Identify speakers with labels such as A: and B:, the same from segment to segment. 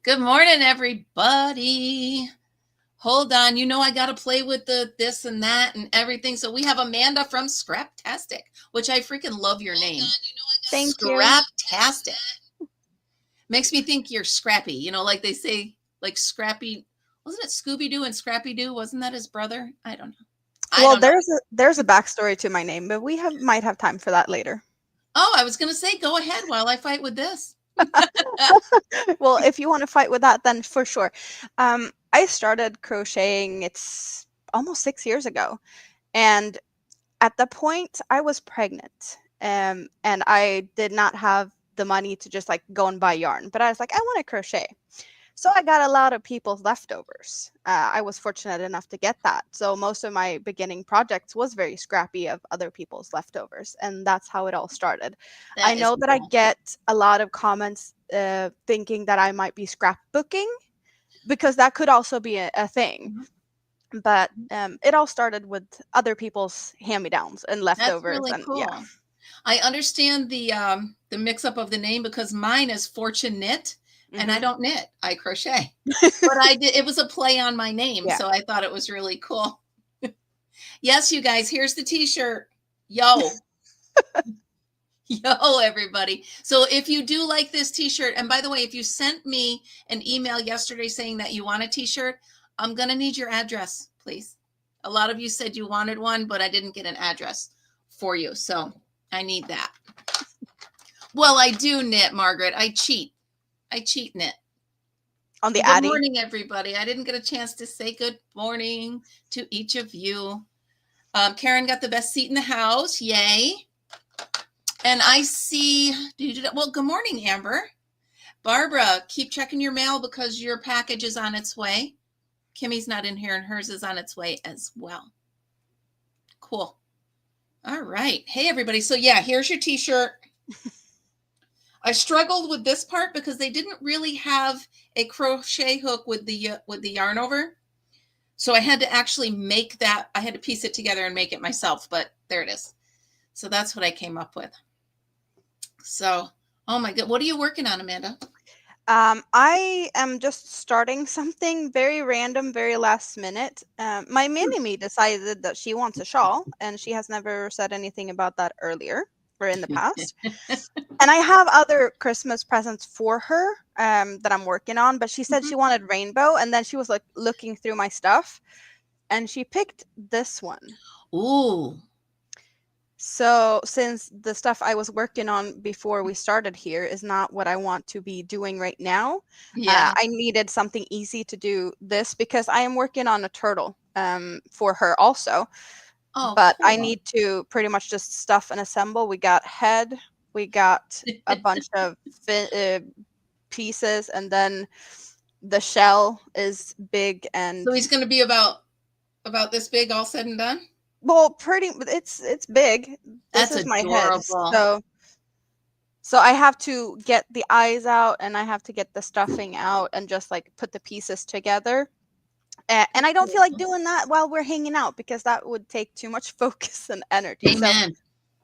A: Good morning, everybody. Hold on. You know I got to play with the this and that and everything. So we have Amanda from Scraptastic, which I freaking love your name.
B: Thank you.
A: Scraptastic. Makes me think you're scrappy. Like they say, like Scrappy. Wasn't it Scooby-Doo and Scrappy-Doo? Wasn't that his brother? I don't know. I
B: Well,
A: don't know.
B: there's a backstory to my name, but we might have time for that later.
A: Oh, I was going to say, go ahead while I fight with this.
B: Well, if you want to fight with that, then for sure. I started crocheting, it's almost 6 years ago. And at the point, I was pregnant. And I did not have the money to just like go and buy yarn. But I was like, I want to crochet. So I got a lot of people's leftovers. I was fortunate enough to get that. So most of my beginning projects was very scrappy of other people's leftovers, and that's how it all started. I
A: That is
B: know that I
A: cool.
B: get a lot of comments thinking that I might be scrapbooking, because that could also be a thing. But it all started with other people's hand-me-downs and
A: That's
B: leftovers,
A: really
B: and yeah.
A: cool. I understand the mix up of the name because mine is Fortune Knit, and I don't knit. I crochet. But I did it was a play on my name,
B: Yeah.
A: so I thought it was really cool. Yes, you guys, here's the t-shirt. Yo. Yo, everybody. So if you do like this t-shirt, and by the way, if you sent me an email yesterday saying that you want a t-shirt, I'm going to need your address, please. A lot of you said you wanted one, but I didn't get an address for you. So I need that. Well, I do knit, Margaret. I cheat knit.
B: On the
A: Good
B: Addy.
A: morning, everybody. I didn't get a chance to say good morning to each of you. Karen got the best seat in the house. Yay. And I see, well, good morning, Amber. Barbara, keep checking your mail because your package is on its way. Kimmy's not in here and hers is on its way as well. Cool. All right. Hey, everybody. So yeah, here's your t-shirt. I struggled with this part because they didn't really have a crochet hook with the yarn over. So I had to actually make that. I had to piece it together and make it myself, but there it is. So that's what I came up with. So, oh my God. What are you working on, Amanda?
B: I am just starting something very random, very last minute. My mini-me decided that she wants a shawl, and she has never said anything about that earlier or in the past. And I have other Christmas presents for her that I'm working on, but she said she wanted rainbow, and then she was like looking through my stuff, and she picked this one.
A: Ooh.
B: So since the stuff I was working on before we started here is not what I want to be doing right now,
A: Yeah.
B: I needed something easy to do this because I am working on a turtle for her also.
A: Oh,
B: But I
A: cool.
B: need to pretty much just stuff and assemble. We got head, we got a bunch of pieces, and then the shell is big and
A: So he's going to be about this big, all said and done.
B: well, it's big. This
A: That's
B: is my head,
A: adorable.
B: so I have to get the eyes out and I have to get the stuffing out and just like put the pieces together. And I don't feel like doing that while we're hanging out because that would take too much focus and energy. So
A: Amen.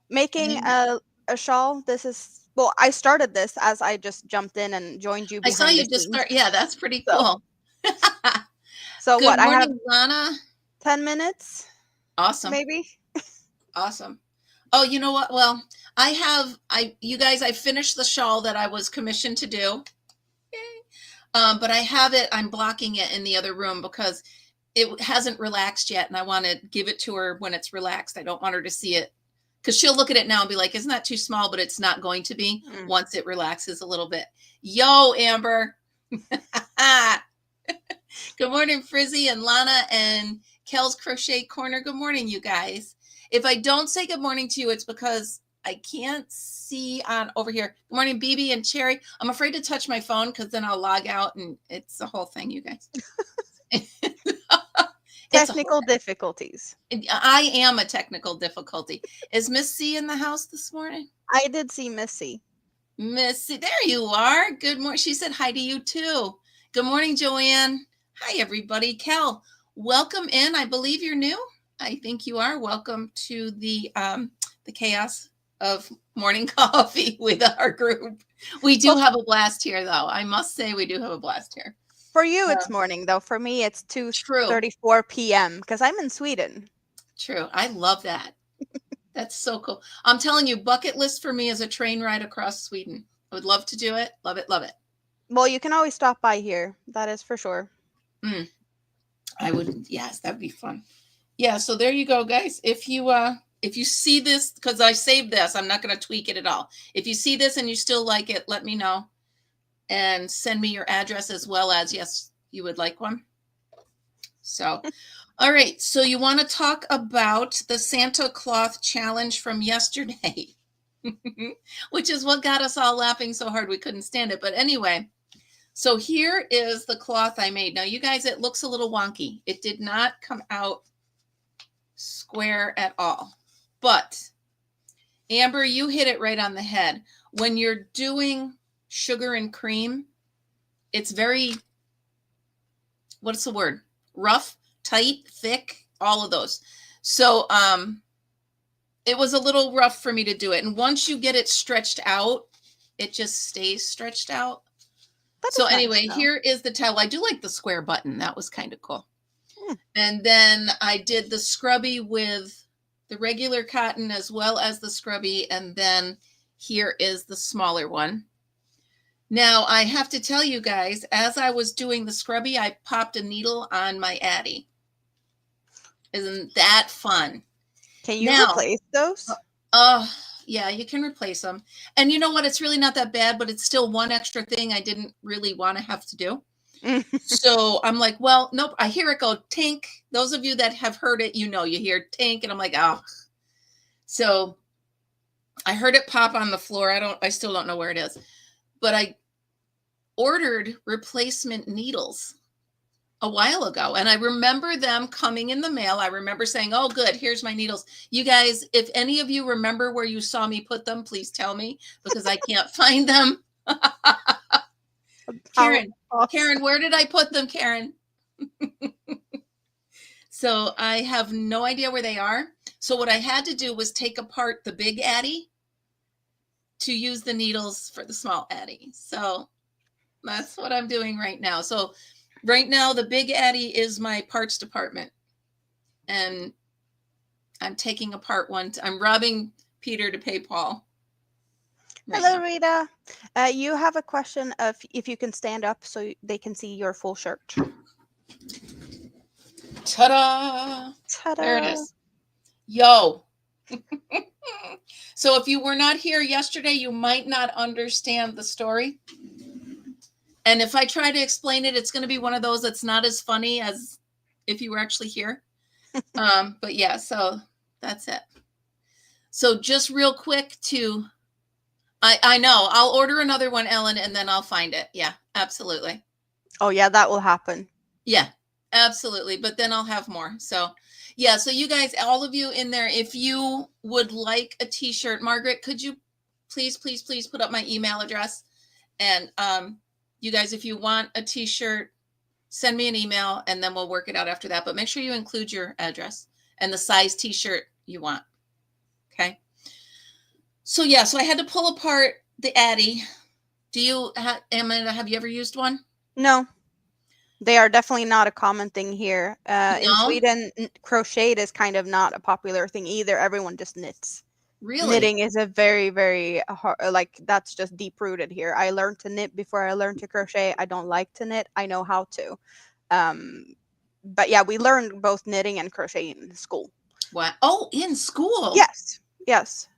B: making
A: Amen.
B: a shawl, this is, well, I started this as I just jumped in and joined you
A: I saw
B: behind the
A: you just
B: scenes.
A: start. Yeah, that's pretty
B: So
A: cool.
B: so
A: Good
B: what? I have
A: morning, Lana.
B: 10 minutes
A: Awesome.
B: maybe.
A: Awesome. Oh, you know what? Well, you guys, I finished the shawl that I was commissioned to do. Yay. But I have it, I'm blocking it in the other room because it hasn't relaxed yet. And I want to give it to her when it's relaxed. I don't want her to see it because she'll look at it now and be like, isn't that too small? But it's not going to be once it relaxes a little bit. Yo, Amber. Good morning, Frizzy and Lana and Kel's Crochet Corner. Good morning, you guys. If I don't say good morning to you, it's because I can't see on over here. Good morning, BB and Cherry. I'm afraid to touch my phone because then I'll log out and it's the whole thing, you guys.
B: Technical difficulties.
A: I am a technical difficulty. Is Miss C in the house this morning?
B: I did see Missy.
A: Missy, there you are. Good morning. She said hi to you too. Good morning, Joanne. Hi, everybody. Kel, welcome in. I believe you're new. I think you are. Welcome to the chaos of morning coffee with our group. We do
B: Well,
A: have a blast here, though. I must say we do have a blast here.
B: for you, it's morning, though. For me, it's
A: True.
B: 2:34 p.m. because I'm in Sweden.
A: True. I love that. That's so cool. I'm telling you, bucket list for me is a train ride across Sweden. I would love to do it. Love it. Love it.
B: Well, you can always stop by here. That is for sure.
A: I would. Yes, that'd be fun. Yeah. So there you go, guys. If you see this, because I saved this, I'm not going to tweak it at all. If you see this and you still like it, let me know and send me your address as well as, yes, you would like one. So, all right. So you want to talk about the Santa cloth challenge from yesterday, which is what got us all laughing so hard we couldn't stand it. But anyway, so here is the cloth I made. Now, you guys, it looks a little wonky. It did not come out square at all. But Amber, you hit it right on the head. When you're doing sugar and cream, it's very, what's the word? Rough, tight, thick, all of those. So it was a little rough for me to do it. And once you get it stretched out, it just stays stretched out. So anyway, here is the towel. I do like the square button. That was kind of cool. And then I did the scrubby with the regular cotton as well as the scrubby. And then here is the smaller one. Now, I have to tell you guys, as I was doing the scrubby, I popped a needle on my Addy. Isn't that fun?
B: Can you replace those?
A: Yeah, you can replace them. And you know what? It's really not that bad, but it's still one extra thing I didn't really want to have to do. So I'm like, well, nope. I hear it go tink. Those of you that have heard it, you know, you hear tink, and I'm like, oh. So I heard it pop on the floor. I still don't know where it is, but I ordered replacement needles a while ago. And I remember them coming in the mail. I remember saying, oh, good, here's my needles. You guys, if any of you remember where you saw me put them, please tell me, because I can't find them. Karen, where did I put them, Karen? So I have no idea where they are. So what I had to do was take apart the big Addy to use the needles for the small Addy. So that's what I'm doing right now. So right now, the big Addy is my parts department. And I'm taking apart one. I'm robbing Peter to pay Paul.
B: Hello, Rita. You have a question of if you can stand up so they can see your full shirt.
A: Ta-da!
B: Ta-da!
A: There it is. Yo. So if you were not here yesterday, you might not understand the story. And if I try to explain it, it's going to be one of those that's not as funny as if you were actually here. But yeah, so that's it. So just real quick I know, I'll order another one, Ellen, and then I'll find it. Yeah, absolutely.
B: Oh, yeah, that will happen.
A: Yeah, absolutely. But then I'll have more. So yeah, so you guys, all of you in there, if you would like a t-shirt, Margaret, could you please put up my email address? And you guys, if you want a t-shirt, send me an email and then we'll work it out after that. But make sure you include your address and the size t-shirt you want. Okay. So yeah, so I had to pull apart the Addy. Amanda, have you ever used one?
B: No. They are definitely not a common thing here. No? In Sweden, crocheted is kind of not a popular thing either. Everyone just knits. Really? Knitting is a very, very hard, that's just deep rooted here. I learned to knit before I learned to crochet. I don't like to knit. I know how to. But yeah, we learned both knitting and crocheting in school.
A: What? Oh, in school?
B: Yes. Yes.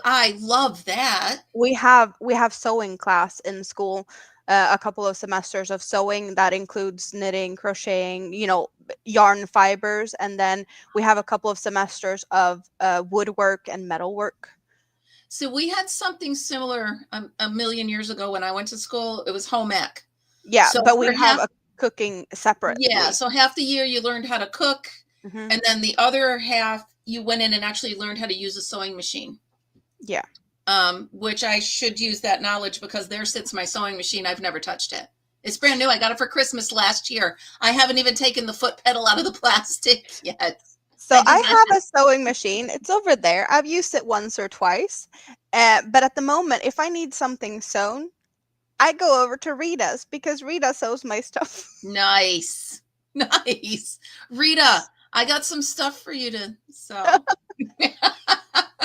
A: I love that.
B: We have sewing class in school, a couple of semesters of sewing that includes knitting, crocheting, yarn fibers, and then we have a couple of semesters of woodwork and metalwork.
A: So we had something similar a million years ago when I went to school. It was home ec.
B: Yeah, so but we have a cooking separately.
A: Yeah, so half the year you learned how to cook, and then the other half you went in and actually learned how to use a sewing machine.
B: Yeah.
A: Which I should use that knowledge because there sits my sewing machine. I've never touched it. It's brand new. I got it for Christmas last year. I haven't even taken the foot pedal out of the plastic yet.
B: So I have a sewing machine. It's over there. I've used it once or twice. But at the moment, if I need something sewn, I go over to Rita's because Rita sews my stuff.
A: Nice. Nice. Rita, I got some stuff for you to sew.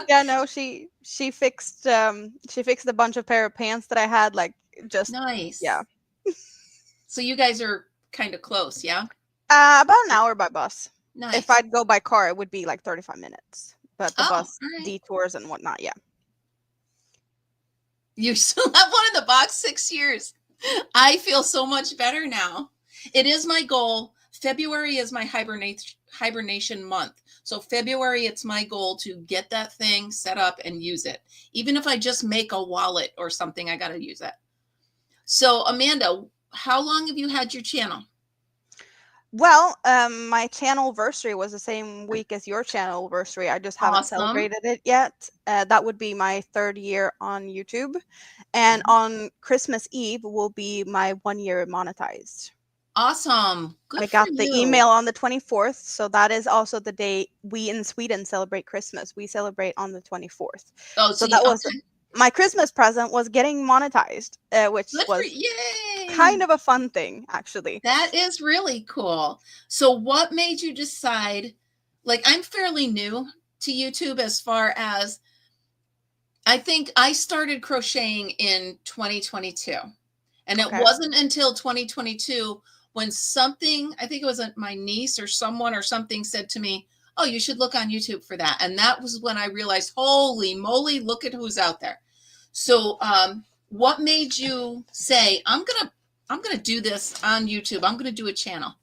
B: Yeah, no, she fixed a bunch of pair of pants that I had, like, just
A: Nice.
B: yeah.
A: So you guys are kind of close, yeah?
B: About an hour by bus.
A: Nice.
B: If I'd go by car, it would be like 35 minutes. But the bus
A: all right.
B: detours and whatnot, yeah.
A: You still have one in the box 6 years. I feel so much better now. It is my goal. February is my hibernation month. So February, it's my goal to get that thing set up and use it. Even if I just make a wallet or something, I got to use it. So Amanda, how long have you had your channel?
B: Well, my channelversary was the same week as your channelversary. I just haven't celebrated it yet. That would be my 3rd year on YouTube. And on Christmas Eve will be my 1 year monetized.
A: Awesome. Good.
B: I got the email on the 24th. So that is also the day we in Sweden celebrate Christmas. We celebrate on the 24th.
A: Oh,
B: so that was my Christmas present, was getting monetized, which was kind of a fun thing, actually.
A: That is really cool. So what made you decide, like, I'm fairly new to YouTube as far as, I think I started crocheting in 2022. And it wasn't until 2022 when something, I think it was my niece or someone or something said to me, oh, you should look on YouTube for that. And that was when I realized, holy moly, look at who's out there. So what made you say, I'm gonna do this on YouTube. I'm gonna do a channel.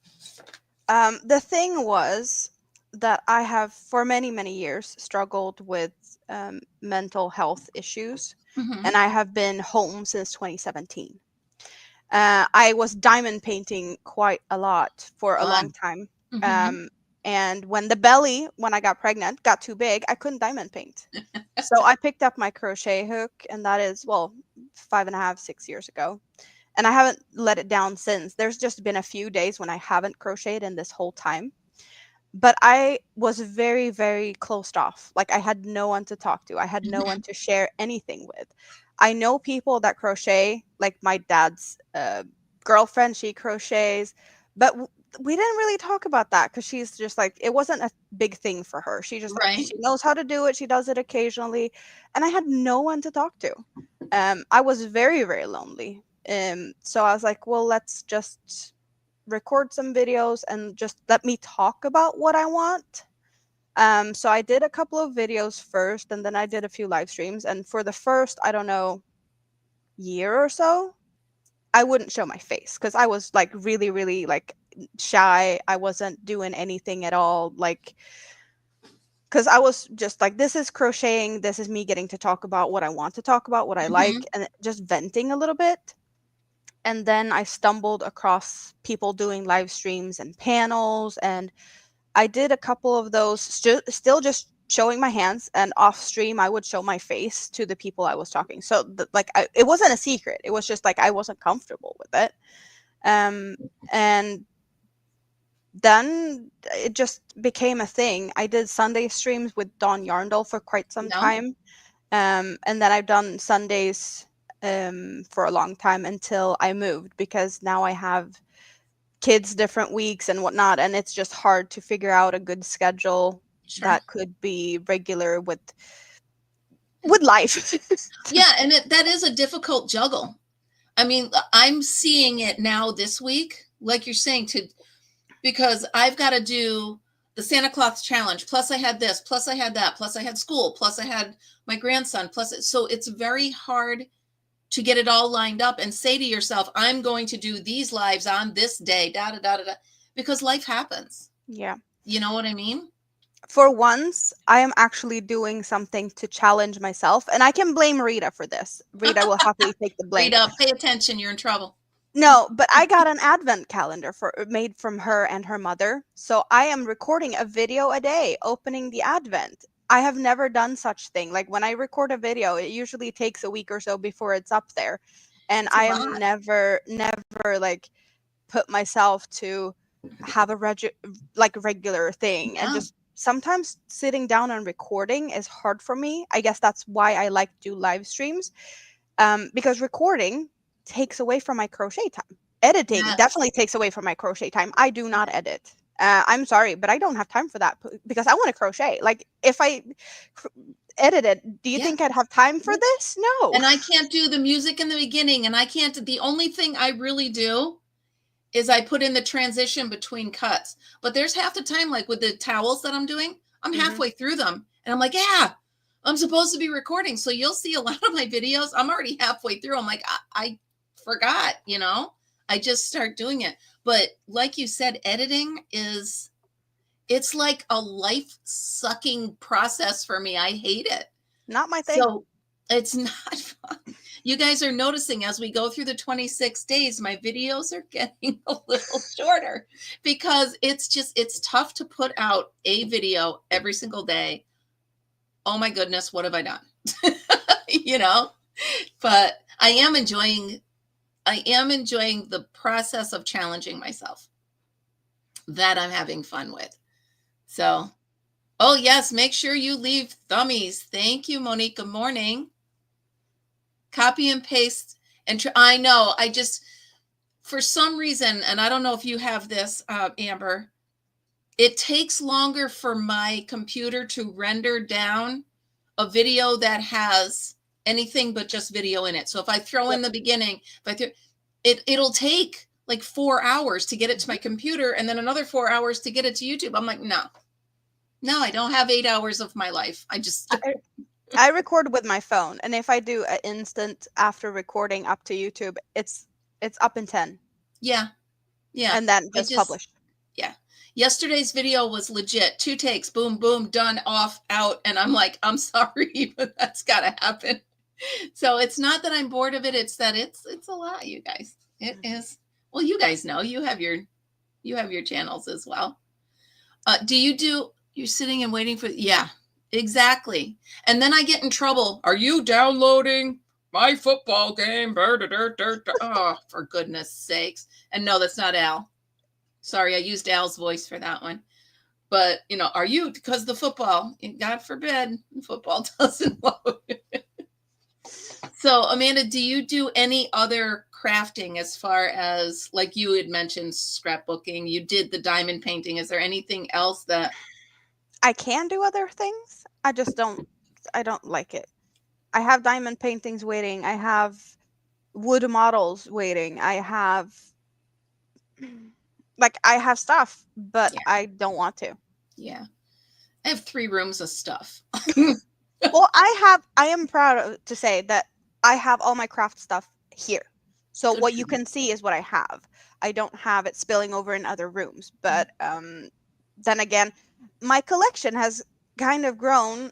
B: The thing was that I have for many, many years struggled with mental health issues, and I have been home since 2017. I was diamond painting quite a lot for a long time. And when I got pregnant, got too big, I couldn't diamond paint. So I picked up my crochet hook, and that is, 5.5, 6 years ago. And I haven't let it down since. There's just been a few days when I haven't crocheted in this whole time. But I was very, very closed off. Like, I had no one to talk to. I had no one to share anything with. I know people that crochet, like my dad's girlfriend, she crochets, but we didn't really talk about that because she's just like, it wasn't a big thing for her. She just she knows how to do it. She does it occasionally. And I had no one to talk to. I was very, very lonely. So I was like, well, let's just record some videos and just let me talk about what I want. So I did a couple of videos first, and then I did a few live streams. And for the first, I don't know, year or so, I wouldn't show my face because I was like really, really like shy. I wasn't doing anything at all. Like, because I was just like, this is crocheting. This is me getting to talk about what I want to talk about, what I like, and just venting a little bit. And then I stumbled across people doing live streams and panels, and I did a couple of those, still just showing my hands, and off stream I would show my face to the people I was talking. So it wasn't a secret. It was just like I wasn't comfortable with it. And then it just became a thing. I did Sunday streams with Dawn Yarndall for quite some time. And then I've done Sundays for a long time until I moved, because now I have kids different weeks and whatnot, and it's just hard to figure out a good schedule that could be regular with life.
A: Yeah, and that is a difficult juggle. I mean, I'm seeing it now this week, like you're saying, because I've got to do the Santa Claus challenge, plus I had this, plus I had that, plus I had school, plus I had my grandson, so it's very hard to get it all lined up and say to yourself, I'm going to do these lives on this day, because life happens.
B: Yeah.
A: You know what I mean?
B: For once, I am actually doing something to challenge myself, and I can blame Rita for this. Rita will happily take the blame.
A: Rita, pay attention. You're in trouble.
B: No, but I got an advent calendar made from her and her mother. So I am recording a video a day, opening the advent. I have never done such thing. Like, when I record a video, it usually takes a week or so before it's up there. And I am never like put myself to have a regular thing and just sometimes sitting down and recording is hard for me. I guess that's why I like to do live streams, because recording takes away from my crochet time. Editing
A: Yes.
B: definitely takes away from my crochet time. I do not edit. I'm sorry, but I don't have time for that because I want to crochet. Like, if I edited, do you
A: Yeah.
B: think I'd have time for this? No.
A: And I can't do the music in the beginning, and I can't. The only thing I really do is I put in the transition between cuts. But there's half the time, like with the towels that I'm doing, I'm halfway through them, and I'm like, yeah, I'm supposed to be recording. So you'll see a lot of my videos, I'm already halfway through. I'm like, I forgot, you know, I just start doing it. But like you said, editing it's like a life-sucking process for me. I hate it.
B: Not my thing.
A: So it's not fun. You guys are noticing as we go through the 26 days, my videos are getting a little shorter because it's tough to put out a video every single day. Oh my goodness, what have I done? You know, but I am enjoying the process of challenging myself. That I'm having fun with. So, oh yes, make sure you leave thummies. Thank you, Monique. Good morning. Copy and paste. And I know, I just, for some reason, and I don't know if you have this, Amber, it takes longer for my computer to render down a video that has anything but just video in it. So if I throw in the beginning, it'll take like 4 hours to get it to my computer and then another 4 hours to get it to YouTube. I'm like, no, I don't have 8 hours of my life.
B: I record with my phone, and if I do an instant after recording up to YouTube, it's up in 10.
A: Yeah.
B: And then just publish.
A: Yeah. Yesterday's video was legit. 2 takes, boom, boom, done, off, out. And I'm like, I'm sorry, but that's got to happen. So it's not that I'm bored of it. It's that it's a lot, you guys. It is. Well, you guys know you have your channels as well. You're sitting and waiting for, yeah, exactly. And then I get in trouble. Are you downloading my football game? Oh, for goodness sakes. And no, that's not Al. Sorry, I used Al's voice for that one. But, you know, are you, because the football, God forbid, football doesn't load. So, Amanda, do you do any other crafting as far as, like you had mentioned, scrapbooking? You did the diamond painting. Is there anything else that...
B: I can do other things. I don't like it. I have diamond paintings waiting. I have wood models waiting. I have stuff, but I don't want to.
A: Yeah. I have 3 rooms of stuff.
B: Well, I am proud to say that I have all my craft stuff here. So what you can see is what I have. I don't have it spilling over in other rooms. But then again, my collection has kind of grown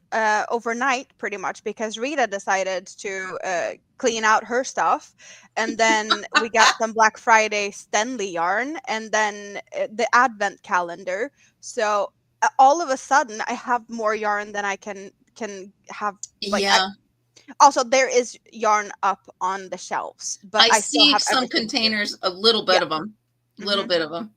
B: overnight pretty much because Rita decided to clean out her stuff. And then we got some Black Friday Stanley yarn and then the advent calendar. So all of a sudden I have more yarn than I can have. Like,
A: yeah.
B: Also, there is yarn up on the shelves, but I still
A: see
B: have
A: some containers, a little bit of them, bit of them.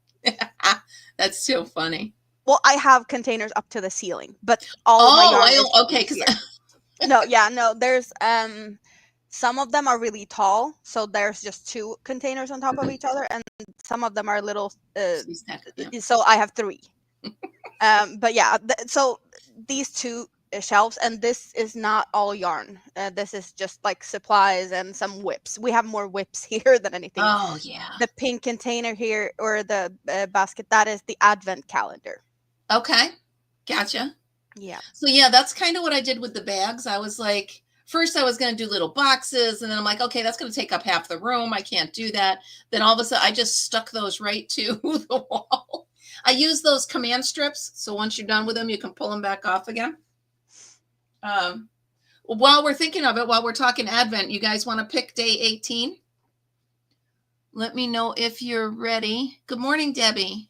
A: That's so funny.
B: Well, I have containers up to the ceiling, but all of my yarn is
A: okay.
B: No, there's some of them are really tall, so there's just 2 containers on top of each other, and some of them are little. So I have 3. But yeah, so these 2 shelves, and this is not all yarn. This is just like supplies and some whips. We have more whips here than anything.
A: Oh yeah.
B: The pink container here, or the basket, that is the advent calendar.
A: Okay, gotcha.
B: Yeah.
A: So yeah, that's kind of what I did with the bags. I was like, first I was going to do little boxes, and then I'm like, okay, that's going to take up half the room. I can't do that. Then all of a sudden I just stuck those right to the wall. I use those command strips, so once you're done with them, you can pull them back off again. While we're thinking of it, while we're talking Advent, you guys want to pick day 18? Let me know if you're ready. Good morning, Debbie.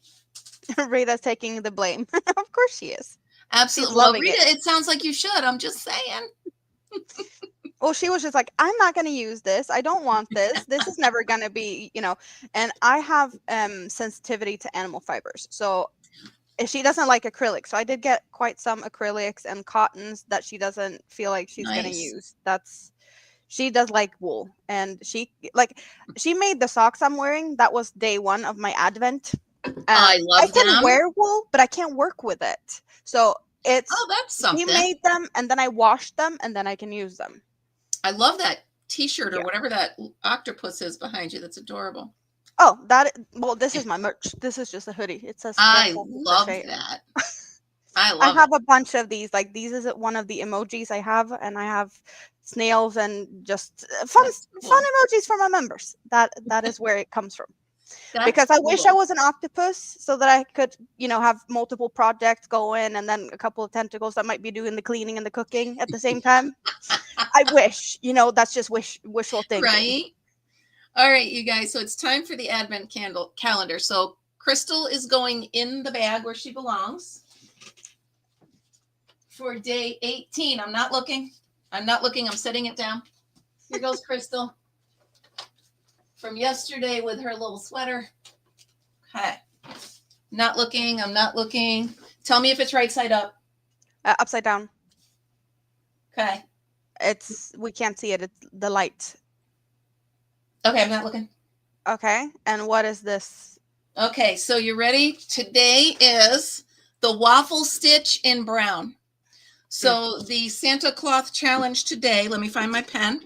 B: Rita's taking the blame. Of course she is.
A: Absolutely. Well, Rita, it sounds like you should. I'm just saying.
B: Well, she was just like, I'm not going to use this. I don't want this. This is never going to be, and I have sensitivity to animal fibers. So She doesn't like acrylic, so I did get quite some acrylics and cottons that she doesn't feel like she's gonna
A: Nice.
B: use. She does like wool, and she made the socks I'm wearing. That was day one of my advent.
A: I
B: I
A: love
B: can
A: them.
B: wear wool, but I can't work with it. So
A: Oh, that's
B: she
A: something.
B: made them, and then I washed them, and then I can use them.
A: I love that t-shirt or
B: Yeah.
A: whatever that octopus is behind you. That's adorable.
B: Oh, this is my merch. This is just a hoodie. It says
A: I
B: Scraptaskic
A: love
B: Crocheter.
A: that. I
B: I
A: love
B: have
A: it.
B: a bunch of these. Like, these is one of the emojis I have, and I have snails and just fun
A: That's cool.
B: emojis for my members. That is where it comes from.
A: That's
B: Because I wish I
A: cool.
B: was an octopus so that I could, have multiple projects going, and then a couple of tentacles that might be doing the cleaning and the cooking at the same time. I wish, that's just wishful thinking.
A: Right? All right, you guys. So it's time for the advent calendar. So Crystal is going in the bag where she belongs for day 18. I'm not looking. I'm setting it down. Here goes Crystal from yesterday with her little sweater. Okay. Not looking. I'm not looking. Tell me if it's right side up.
B: Upside down.
A: Okay.
B: We can't see it. It's the light.
A: Okay, I'm not looking.
B: Okay. And what is this?
A: Okay, so you ready? Today is the waffle stitch in brown. So the Santa Cloth challenge today, let me find my pen,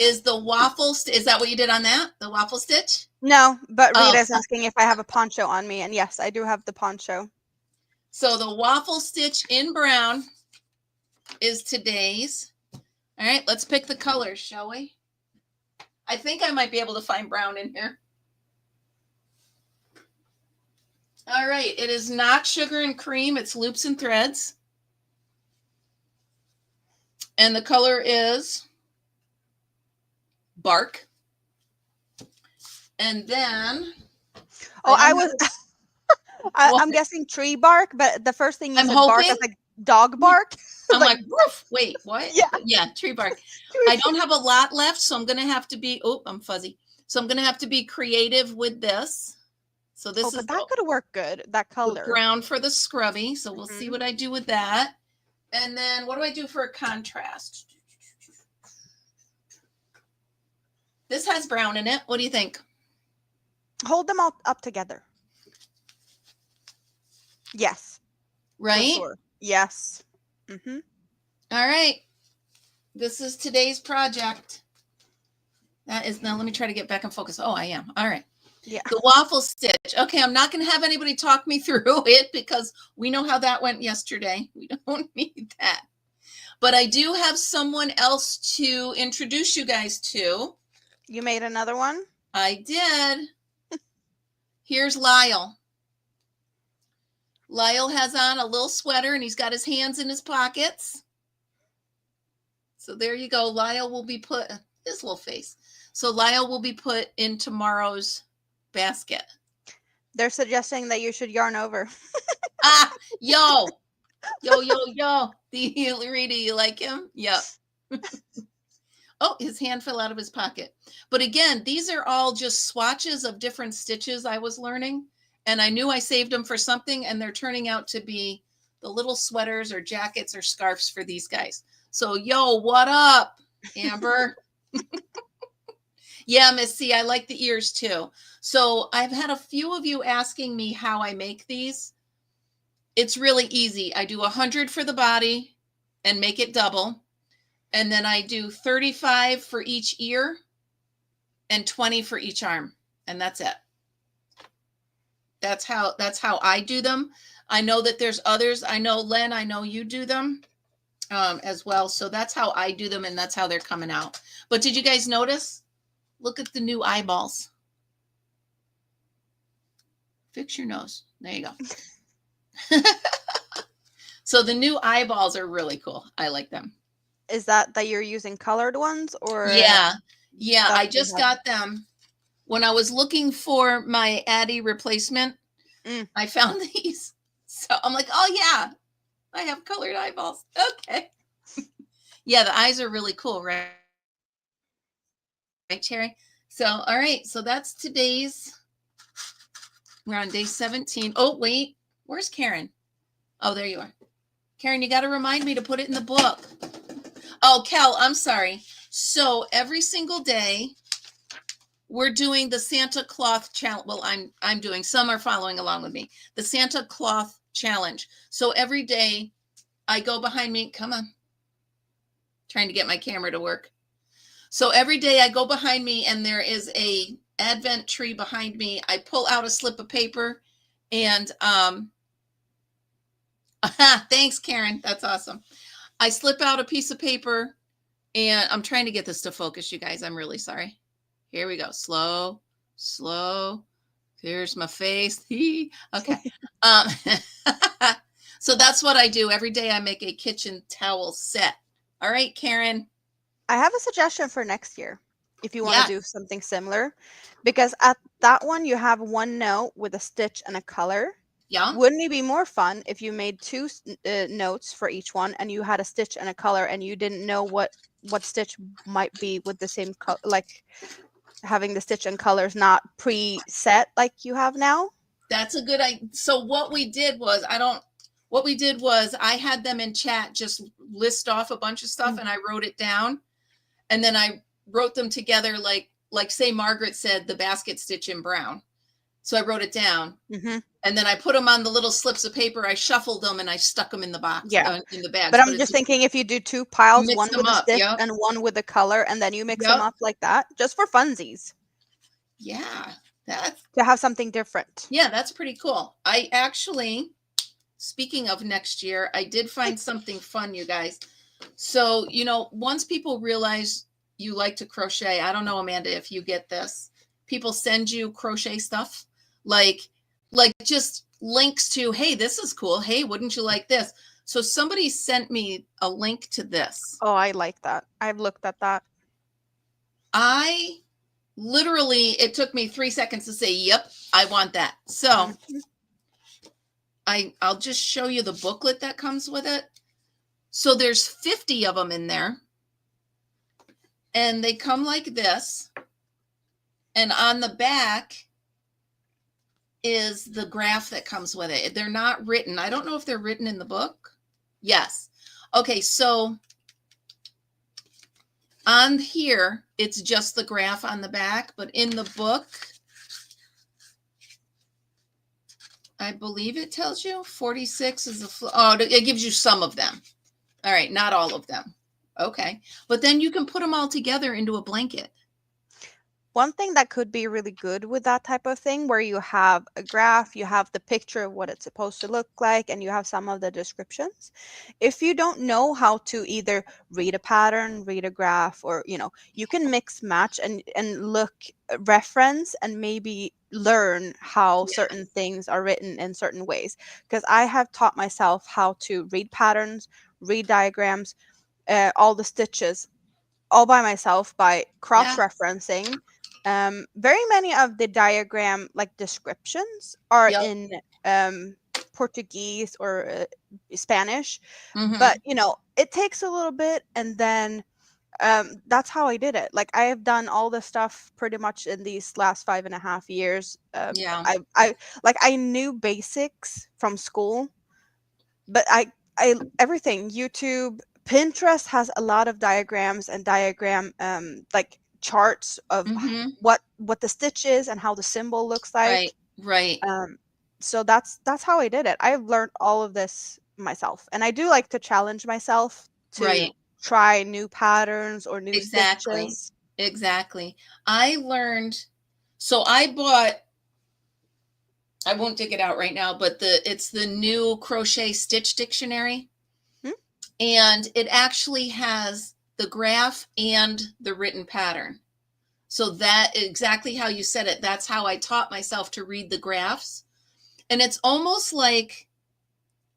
A: is the waffle. Is that what you did on that? The waffle stitch?
B: No, but Rita's asking if I have a poncho on me, and yes, I do have the poncho.
A: So the waffle stitch in brown is today's. All right, let's pick the colors, shall we? I think I might be able to find brown in here. All right, it is not sugar and cream. It's loops and threads. And the color is bark. And then...
B: I'm guessing tree bark, but the first thing you said bark is like dog bark.
A: I'm like, woof, wait, what?
B: Yeah,
A: tree bark. I don't have a lot left, so I'm going to have to be, I'm fuzzy. So I'm going to have to be creative with this. So this is
B: that could work good, that color.
A: Brown for the scrubby. So we'll see what I do with that. And then what do I do for a contrast? This has brown in it. What do you think?
B: Hold them all up together. Yes.
A: Right?
B: Sure. Yes.
A: All right. This is today's project. That is, now let me try to get back and focus. Oh, I am. All right.
B: Yeah.
A: The waffle stitch. Okay, I'm not going to have anybody talk me through it because we know how that went yesterday. We don't need that. But I do have someone else to introduce you guys to.
B: You made another one?
A: I did. Here's Lyle. Lyle has on a little sweater and he's got his hands in his pockets. So there you go. Lyle will be put, his little face. So Lyle will be put in tomorrow's basket.
B: They're suggesting that you should yarn over.
A: Yo. Rita, you like him? Yep. Oh, his hand fell out of his pocket. But again, these are all just swatches of different stitches I was learning. And I knew I saved them for something, and they're turning out to be the little sweaters or jackets or scarves for these guys. So, yo, what up, Amber? Yeah, Miss C, I like the ears too. So I've had a few of you asking me how I make these. It's really easy. I do 100 for the body and make it double. And then I do 35 for each ear and 20 for each arm. And that's it. That's how I do them. I know that there's others. I know, Len, I know you do them as well. So that's how I do them, and that's how they're coming out. But did you guys notice? Look at the new eyeballs. Fix your nose. There you go. So the new eyeballs are really cool. I like them.
B: Is that you're using colored ones, or?
A: Yeah. I just got them. When I was looking for my Addie replacement, I found these. So I'm like, oh yeah, I have colored eyeballs. Okay. Yeah, the eyes are really cool, right? Right, Cherry? So, all right. So that's today's. We're on day 17. Oh, wait. Where's Karen? Oh, there you are. Karen, you got to remind me to put it in the book. Oh, Cal, I'm sorry. So every single day we're doing the Santa Cloth challenge. Well, I'm doing, some are following along with me. The Santa Cloth challenge. So every day I go behind me. Come on. Trying to get my camera to work. So every day I go behind me and there is a Advent tree behind me. I pull out a slip of paper and thanks, Karen. That's awesome. I slip out a piece of paper and I'm trying to get this to focus, you guys. I'm really sorry. Here we go. Slow, slow. Here's my face. Okay. So that's what I do. Every day I make a kitchen towel set. All right, Karen.
B: I have a suggestion for next year if you want
A: Yeah.
B: to do something similar, because at that one you have one note with a stitch and a color.
A: Yeah.
B: Wouldn't it be more fun if you made two notes for each one and you had a stitch and a color and you didn't know what stitch might be with the same color, like having the stitch and colors not preset like you have now?
A: That's a good idea. So what we did was I had them in chat just list off a bunch of stuff and I wrote it down. And then I wrote them together like say Margaret said, the basket stitch in brown. So I wrote it down.
B: Mm-hmm.
A: And then I put them on the little slips of paper. I shuffled them and I stuck them in the box, in the bags.
B: But I'm just thinking, if you do two piles,
A: Mix
B: one
A: them
B: with a
A: up,
B: stitch
A: yep.
B: and one with a color, and then you mix them
A: Yep.
B: up like that, just for funsies.
A: Yeah, that's
B: To have something different.
A: yeah, that's pretty cool. I actually, speaking of next year, I did find something fun, you guys. So, once people realize you like to crochet, I don't know, Amanda, if you get this. People send you crochet stuff, like just links to, hey, this is cool. Hey, wouldn't you like this? So somebody sent me a link to this.
B: Oh, I like that. I've looked at that.
A: I literally, it took me 3 seconds to say, yep, I want that. So I'll just show you the booklet that comes with it. So there's 50 of them in there. And they come like this. And on the back is the graph that comes with it. They're not written. I don't know if they're written in the book. Yes. Okay, so on here, it's just the graph on the back, but in the book, I believe it tells you 46 is it gives you some of them. All right, not all of them. Okay, but then you can put them all together into a blanket.
B: One thing that could be really good with that type of thing, where you have a graph, you have the picture of what it's supposed to look like, and you have some of the descriptions. If you don't know how to either read a pattern, read a graph, or you can mix match and look, reference, and maybe learn how certain things are written in certain ways. Because I have taught myself how to read patterns, read diagrams, all the stitches, all by myself by cross-referencing. Very many of the diagram descriptions are in Portuguese or Spanish, but it takes a little bit, and then that's how I did it. I have done all the stuff pretty much in these last 5.5 years. I knew basics from school, but I everything, YouTube, Pinterest has a lot of diagrams and diagram charts of what the stitch is and how the symbol looks like.
A: Right.
B: So that's how I did it. I've learned all of this myself, and I do like to challenge myself to try new patterns or new stitches.
A: Exactly. I learned, so I won't dig it out right now, but it's the new crochet stitch dictionary. And it actually has the graph and the written pattern. So that exactly how you said it. That's how I taught myself to read the graphs. And it's almost like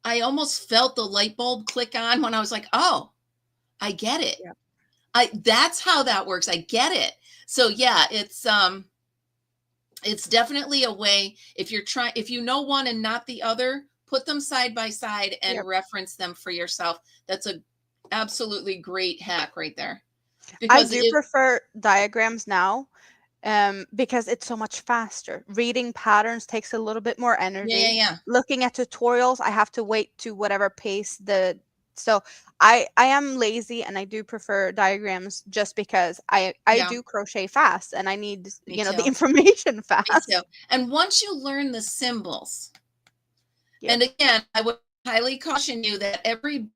A: I almost felt the light bulb click on when I was like, oh, I get it. Yeah. That's how that works. I get it. So yeah, it's definitely a way, if you know one and not the other, put them side by side and reference them for yourself. That's a absolutely great hack right there.
B: I do prefer diagrams now, because it's so much faster. Reading patterns takes a little bit more energy.
A: Yeah.
B: Looking at tutorials, I have to wait to whatever pace so I am lazy and I do prefer diagrams just because I
A: Yeah,
B: do crochet fast and I need,
A: me
B: the
A: too.
B: information
A: Me too.
B: fast.
A: And once you learn the symbols,
B: Yep.
A: and again, I would highly caution you that every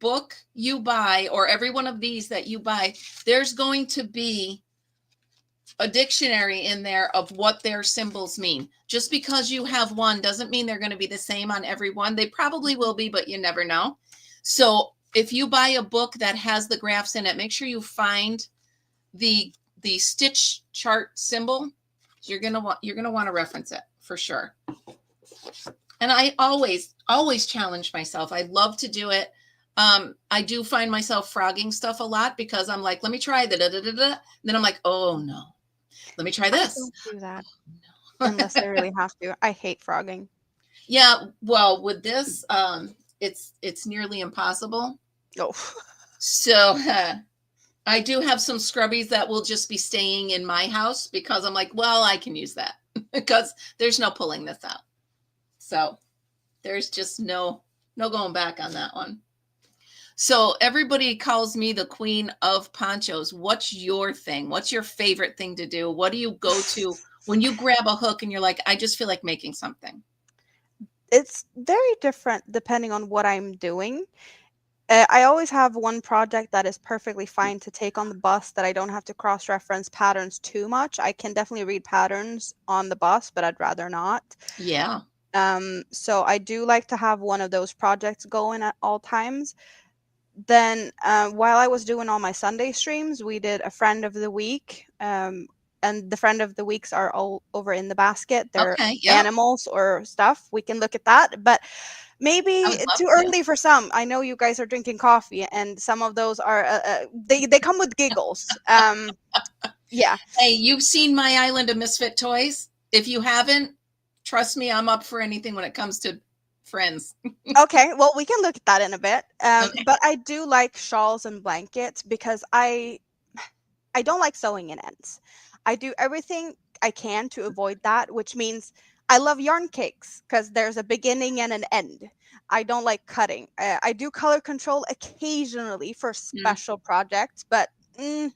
A: book you buy or every one of these that you buy, there's going to be a dictionary in there of what their symbols mean. Just because you have one doesn't mean they're going to be the same on every one. They probably will be, but you never know. So if you buy a book that has the graphs in it, make sure you find the stitch chart symbol. You're gonna want to reference it for sure. And I always challenge myself. I love to do it. I do find myself frogging stuff a lot because I'm like, let me try the da da da da. And then I'm like, oh no, let me try
B: I
A: this.
B: don't do that
A: No.
B: unless I really have to. I hate frogging.
A: Yeah, well, with this, it's nearly impossible.
B: Oh.
A: So I do have some scrubbies that will just be staying in my house because I'm like, well, I can use that because there's no pulling this out. So there's just no going back on that one. So everybody calls me the queen of ponchos. What's your thing? What's your favorite thing to do? What do you go to when you grab a hook and you're like, I just feel like making something?
B: It's very different depending on what I'm doing. I always have one project that is perfectly fine to take on the bus that I don't have to cross-reference patterns too much. I can definitely read patterns on the bus, but I'd rather not.
A: Yeah.
B: So I do like to have one of those projects going at all times. Then while I was doing all my Sunday streams, we did a friend of the week. And the friend of the weeks are all over in the basket. They're
A: Okay. Yep.
B: animals or stuff. We can look at that. But
A: I
B: maybe
A: would love
B: too
A: to.
B: early for some. I know you guys are drinking coffee, and some of those are they come with giggles. Yeah.
A: Hey, you've seen my Island of Misfit Toys. If you haven't, trust me, I'm up for anything when it comes to friends.
B: Okay. Well, we can look at that in a bit.
A: Okay.
B: But I do like shawls and blankets because I don't like sewing in ends. I do everything I can to avoid that, which means I love yarn cakes because there's a beginning and an end. I don't like cutting. I do color control occasionally for
A: Mm,
B: special projects, but mm,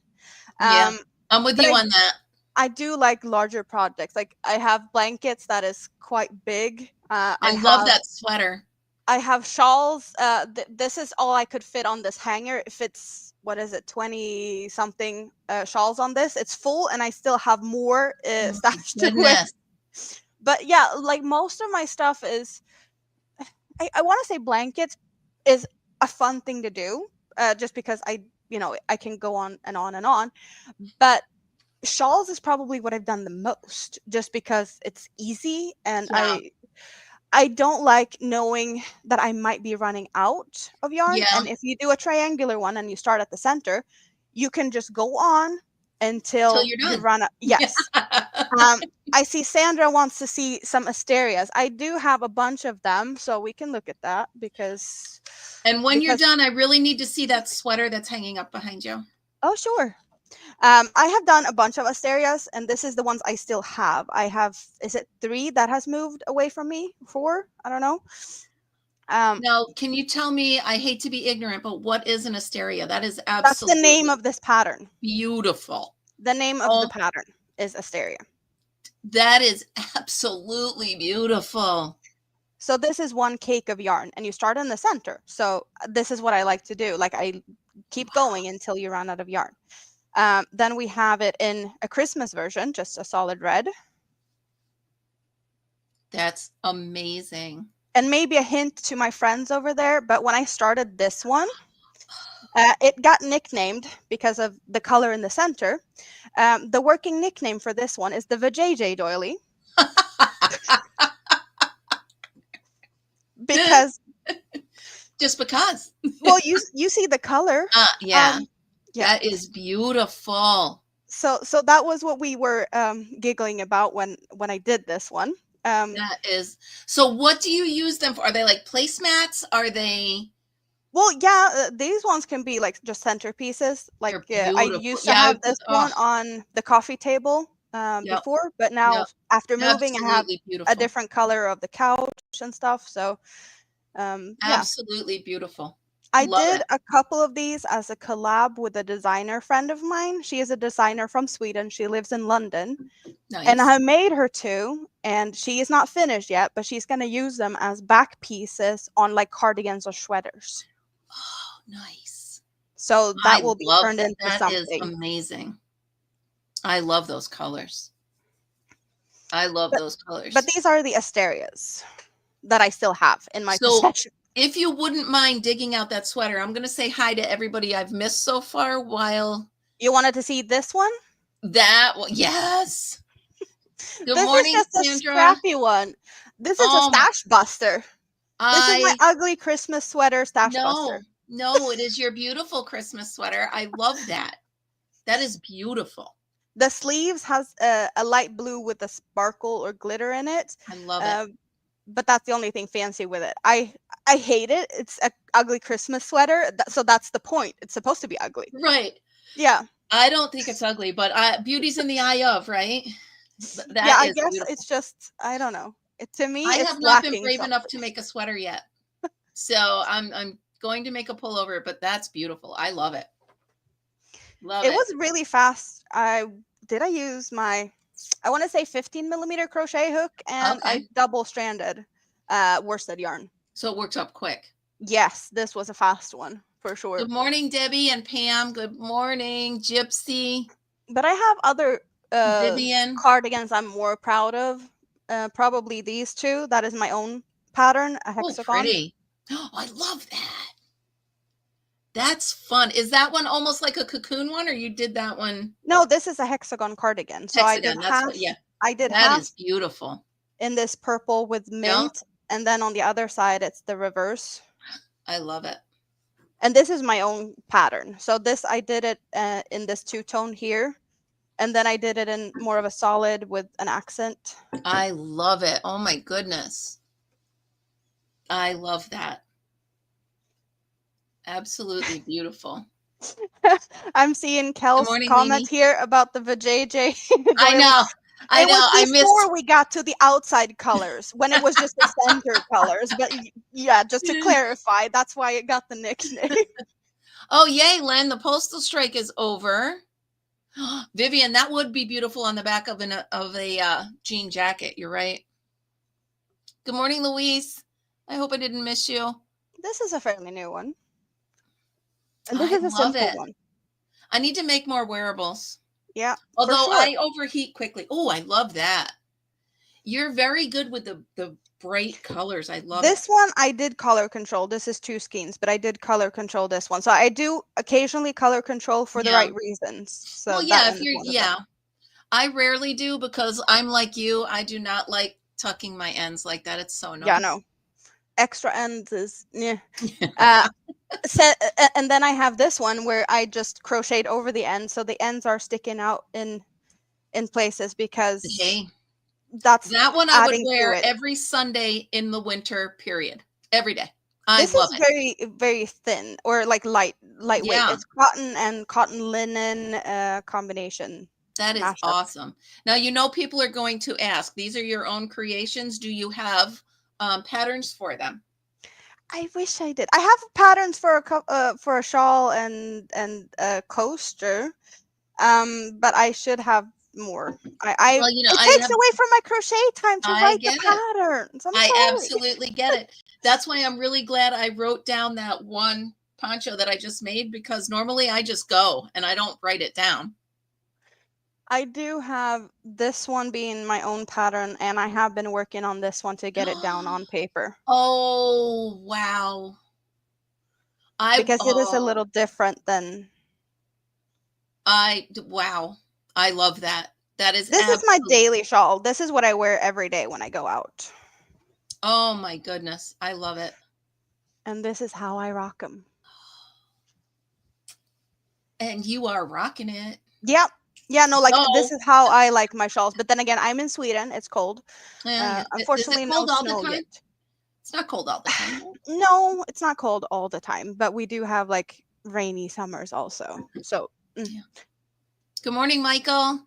A: yeah,
B: um,
A: I'm with
B: but
A: you on that.
B: I do like larger projects. Like I have blankets that is quite big.
A: I love that sweater.
B: I have shawls. This is all I could fit on this hanger. If it's what is it, 20 something shawls on this, it's full, and I still have more
A: Oh my
B: stashed away.
A: goodness.
B: But yeah, like most of my stuff is, I want to say blankets is a fun thing to do, just because I can go on and on and on. But shawls is probably what I've done the most, just because it's easy and
A: Yeah.
B: I don't like knowing that I might be running out of yarn.
A: Yeah.
B: And if you do a triangular one and you start at the center, you can just go on
A: Till
B: until
A: you're
B: you
A: done.
B: run out. Yes. I see Sandra wants to see some asterias. I do have a bunch of them, so we can look at that because
A: And when you're
B: because
A: done, I really need to see that sweater that's hanging up behind you.
B: oh sure. I have done a bunch of asterias, and this is the ones I still have. I have, is it 3 that has moved away from me? 4? I don't know.
A: Now, can you tell me, I hate to be ignorant, but what is an asteria? That is
B: That's the name
A: absolutely
B: of this pattern.
A: beautiful.
B: The name of the
A: Oh,
B: pattern is Asteria.
A: that is absolutely beautiful.
B: So this is one cake of yarn, and you start in the center. So this is what I like to do. Like I keep going until you run out of yarn. Then we have it in a Christmas version, just a solid red.
A: That's amazing.
B: And maybe a hint to my friends over there, but when I started this one, it got nicknamed because of the color in the center. The working nickname for this one is the Vajayjay doily. Because
A: Just because.
B: well, you see the color.
A: Yeah,
B: Yeah.
A: that is beautiful.
B: So that was what we were giggling about when I did this one.
A: That is. So what do you use them for? Are they like placemats? Are they
B: Well, yeah, these ones can be like just centerpieces. Like
A: They're
B: I
A: beautiful.
B: used to
A: Yeah,
B: have this one on the coffee table
A: yep,
B: before, but now
A: yep.
B: after moving, I have
A: Absolutely
B: a
A: beautiful.
B: different color of the couch and stuff. So, yeah.
A: Absolutely beautiful.
B: I
A: Love
B: did
A: it.
B: a couple of these as a collab with a designer friend of mine. She is a designer from Sweden. She lives in London. And
A: Nice.
B: I made her two, and she is not finished yet, but she's going to use them as back pieces on like cardigans or sweaters.
A: Oh, nice.
B: So that
A: I
B: will be
A: love
B: turned
A: that.
B: into
A: That is
B: something.
A: amazing. I love those colors. I love
B: But
A: those
B: but
A: colors.
B: these are the asterias that I still have in my
A: So
B: possession.
A: if you wouldn't mind digging out that sweater, I'm going to say hi to everybody I've missed so far while
B: You wanted to see this one?
A: yes. Good
B: This is
A: morning,
B: just a
A: Sandra.
B: scrappy one. This is a
A: Oh my,
B: stash buster. This is my
A: I
B: ugly Christmas sweater stash buster.
A: no, it is your beautiful Christmas sweater. I love that. That is beautiful.
B: The sleeves has a light blue with a sparkle or glitter in it.
A: I love it.
B: Um, but that's the only thing fancy with it. I hate it. It's a ugly Christmas sweater, so that's the point. It's supposed to be ugly.
A: Right.
B: Yeah.
A: I don't think it's ugly, but beauty's in the eye of, right?
B: Yeah,
A: That
B: I
A: is
B: guess
A: beautiful.
B: it's just I don't know. To me,
A: I
B: it's
A: have not been
B: lacking
A: brave enough
B: something.
A: to make a sweater yet. So I'm going to make a pullover, but that's beautiful. I love it. Love
B: It
A: it.
B: was really fast. I use my I want to say 15 millimeter crochet hook, and I
A: Okay.
B: double stranded worsted yarn.
A: So it works up quick.
B: Yes, this was a fast one for sure.
A: Good morning, Debbie and Pam. Good morning, Gypsy,
B: But I have other
A: Vivian.
B: cardigans I'm more proud of. Probably these two. That is my own pattern, a
A: Oh,
B: hexagon.
A: pretty. Oh, I love that. That's fun. Is that one almost like a cocoon one, or you did that one
B: No, this is a hexagon cardigan. So
A: hexagon? That's what, yeah.
B: I did
A: That
B: half
A: is beautiful.
B: in this purple with
A: Yeah,
B: mint, and then on the other side it's the reverse.
A: I love it.
B: And this is my own pattern. So this I did it in this two-tone here, and then I did it in more of a solid with an accent.
A: I love it. Oh my goodness. I love that. Absolutely beautiful.
B: I'm seeing
A: Good
B: Kel's
A: morning,
B: comment
A: Mimi.
B: here about the vajayjay
A: I
B: doily.
A: know. I
B: It was
A: know. I missed.
B: before we got to the outside colors, when it was just the center colors. But yeah, just to clarify, that's why it got the nickname.
A: Oh, yay, Len. The postal strike is over. Vivian, that would be beautiful on the back of a jean jacket. You're right. Good morning, Louise. I hope I didn't miss you.
B: This is a fairly new one. And this
A: I
B: is a
A: love
B: simple
A: it.
B: one.
A: I need to make more wearables.
B: Yeah, for
A: Although
B: sure.
A: I overheat quickly. Oh, I love that. You're very good with the bright colors. I love
B: This
A: it.
B: one I did color control. This is two skeins, but I did color control this one. So I do occasionally color control for the
A: Yeah.
B: right reasons. So
A: Well,
B: that
A: yeah, if
B: one is
A: you're,
B: one of
A: yeah,
B: them.
A: I rarely do because I'm like you. I do not like tucking my ends like that. It's so
B: Yeah,
A: annoying.
B: no. Extra ends is yeah. So, and then I have this one where I just crocheted over the end, so the ends are sticking out in places because
A: Hey,
B: that's
A: that one I would
B: adding to
A: wear
B: it.
A: every Sunday in the winter period. Every day. I
B: This
A: love
B: is
A: it.
B: very thin or like lightweight.
A: Yeah,
B: It's cotton and cotton linen combination
A: that is
B: mashup.
A: awesome. Now, you know, people are going to ask, these are your own creations. Do you have patterns for them?
B: I wish I did. I have patterns for a shawl and a coaster. But I should have more. I
A: Well, you know,
B: it
A: I
B: takes
A: have,
B: away from my crochet time to
A: I
B: write the
A: get it.
B: patterns. I'm
A: I
B: sorry.
A: absolutely get it. That's why I'm really glad I wrote down that one poncho that I just made because normally I just go and I don't write it down.
B: I do have this one being my own pattern, and I have been working on this one to get it down on paper
A: Oh, wow.
B: because it is a little different than.
A: Wow. I love that. That is
B: This is my
A: absolutely,
B: daily shawl. This is what I wear every day when I go out,
A: oh my goodness. I love it.
B: and this is how I rock them.
A: And you are rocking it.
B: Yep. Yeah, no, like this
A: So,
B: is how I like my shawls. But then again, I'm in Sweden. It's cold.
A: yeah. Is it
B: Unfortunately, no
A: cold all the
B: snow
A: time?
B: yet.
A: It's not cold all the time.
B: No, it's not cold all the time, but we do have like rainy summers also. So,
A: Yeah. Good morning, Michael.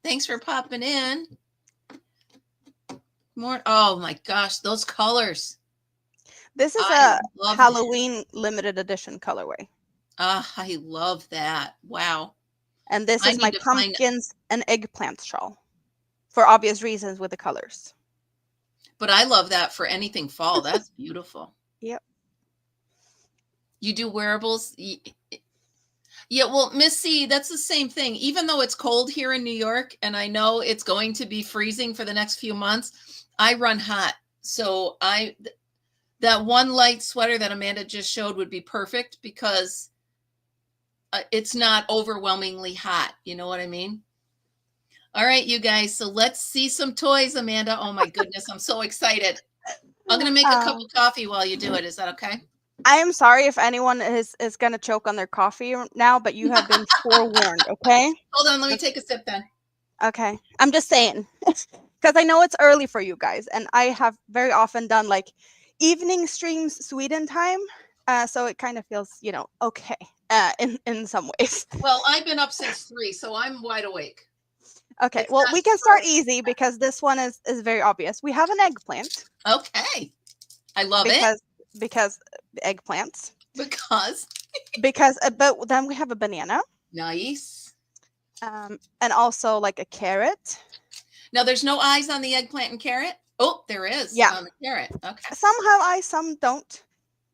A: Thanks for popping in. Oh my gosh, those colors.
B: this is
A: I
B: a
A: love
B: Halloween limited edition colorway.
A: I love that. Wow.
B: And this
A: I
B: is my
A: need to find it.
B: pumpkins and eggplant shawl for obvious reasons with the colors.
A: But I love that for anything fall. That's beautiful.
B: Yep.
A: You do wearables? Yeah, well, Miss C, that's the same thing. Even though it's cold here in New York, and I know it's going to be freezing for the next few months, I run hot. So that one light sweater that Amanda just showed would be perfect because it's not overwhelmingly hot. You know what I mean? All right, you guys. So let's see some toys, Amanda. Oh my goodness, I'm so excited. I'm going to make a cup of coffee while you do it. Is that okay?
B: I am sorry if anyone is going to choke on their coffee now, but you have been forewarned, okay?
A: Hold on, let me take a sip then.
B: Okay. I'm just saying, because I know it's early for you guys, and I have very often done like evening streams Sweden time, so it kind of feels, okay in some ways.
A: Well, I've been up since 3, so I'm wide awake.
B: Okay,
A: It's
B: well,
A: not
B: we can start
A: true.
B: easy because this one is very obvious. We have an eggplant.
A: Okay. I love
B: because eggplants.
A: Because.
B: But then we have a banana.
A: Nice.
B: And also like a carrot.
A: Now there's no eyes on the eggplant and carrot? Oh, there is.
B: Yeah.
A: On the carrot. Okay.
B: Some have eyes, some don't.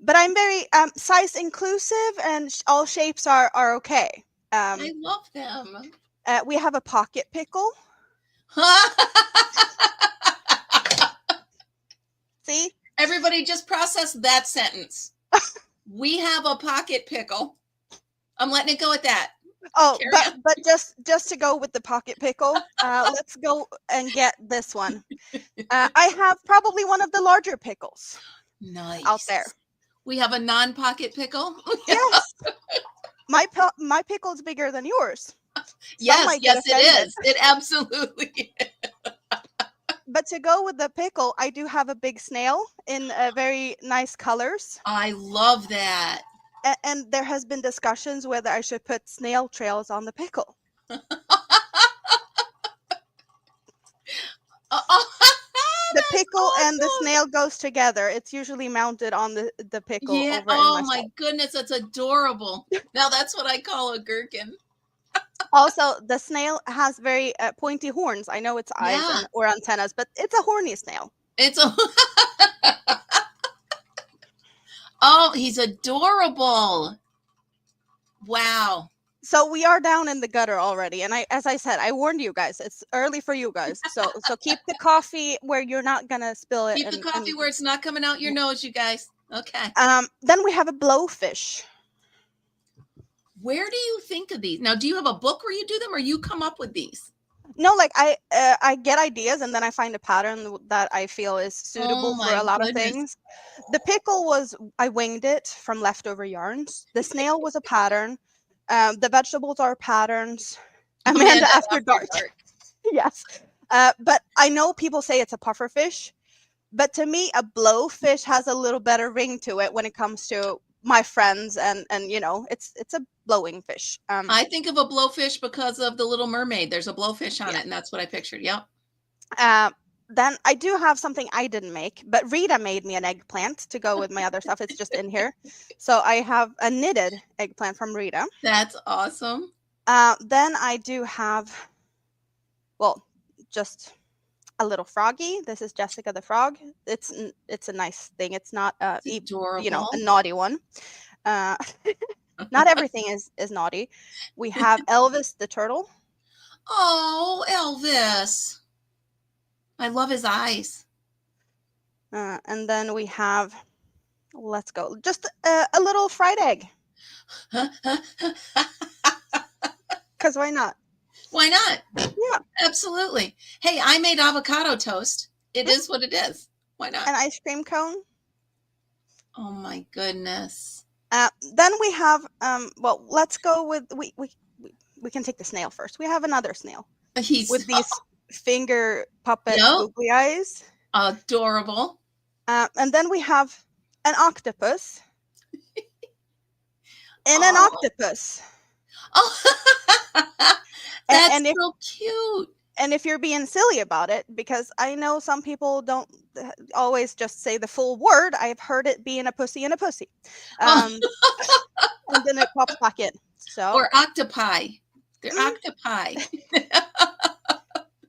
B: But I'm very size inclusive, and all shapes are okay.
A: I love them.
B: We have a pocket pickle. See?
A: Everybody just process that sentence. We have a pocket pickle. I'm letting it go at that.
B: Oh, but just to go with the pocket pickle, let's go and get this one. I have probably one of the larger pickles.
A: Nice.
B: Out there.
A: We have a non-pocket pickle.
B: Yes. My pickle's bigger than yours.
A: Yes, it is. It absolutely is.
B: But to go with the pickle, I do have a big snail in very nice colors.
A: I love that.
B: And there has been discussions whether I should put snail trails on the pickle. The pickle and the snail goes together. It's usually mounted on the pickle.
A: Yeah. Oh my goodness, that's adorable. Now that's what I call a gherkin.
B: Also, the snail has very pointy horns. I know it's eyes or antennas, but it's a horny snail.
A: Oh, he's adorable. Wow.
B: So we are down in the gutter already, and as I said, I warned you guys. It's early for you guys, so keep the coffee where you're not gonna spill it.
A: Keep the coffee where it's not coming out your nose, you guys. Okay.
B: Then we have a blowfish.
A: Where do you think of these? Now, do you have a book where you do them, or you come up with these?
B: No, like I get ideas, and then I find a pattern that I feel is suitable for a lot of things. The pickle I winged it from leftover yarns. The snail was a pattern. The vegetables are patterns. Amanda after dark. Yes. But I know people say it's a puffer fish, but to me, a blowfish has a little better ring to it when it comes to my friends, and it's a blowing fish.
A: I think of a blowfish because of the Little Mermaid. There's a blowfish on it, and that's what I pictured. Yep.
B: Then I do have something I didn't make, but Rita made me an eggplant to go with my other stuff. It's just in here. So I have a knitted eggplant from Rita.
A: That's awesome.
B: Then I do have, just a little froggy. This is Jessica the Frog. It's a nice thing. It's not a naughty one. Not everything is naughty. We have Elvis the turtle.
A: Oh, Elvis. I love his eyes.
B: And then we have, let's go, just a little fried egg. Because why not?
A: Why not?
B: Yeah.
A: Absolutely. Hey, I made avocado toast. It is what it is. Why not?
B: An ice cream cone.
A: Oh my goodness.
B: Then we have, let's go with, we can take the snail first. We have another snail. With these finger puppet googly eyes.
A: Adorable.
B: And then we have an octopus and an
A: Oh,
B: octopus.
A: oh,
B: And,
A: that's
B: and if
A: so cute.
B: and if you're being silly about it, because I know some people don't always just say the full word, I've heard it being a pussy and a pussy.
A: Oh,
B: Um, and then it pops back in. So
A: or octopi. They're
B: mm,
A: octopi.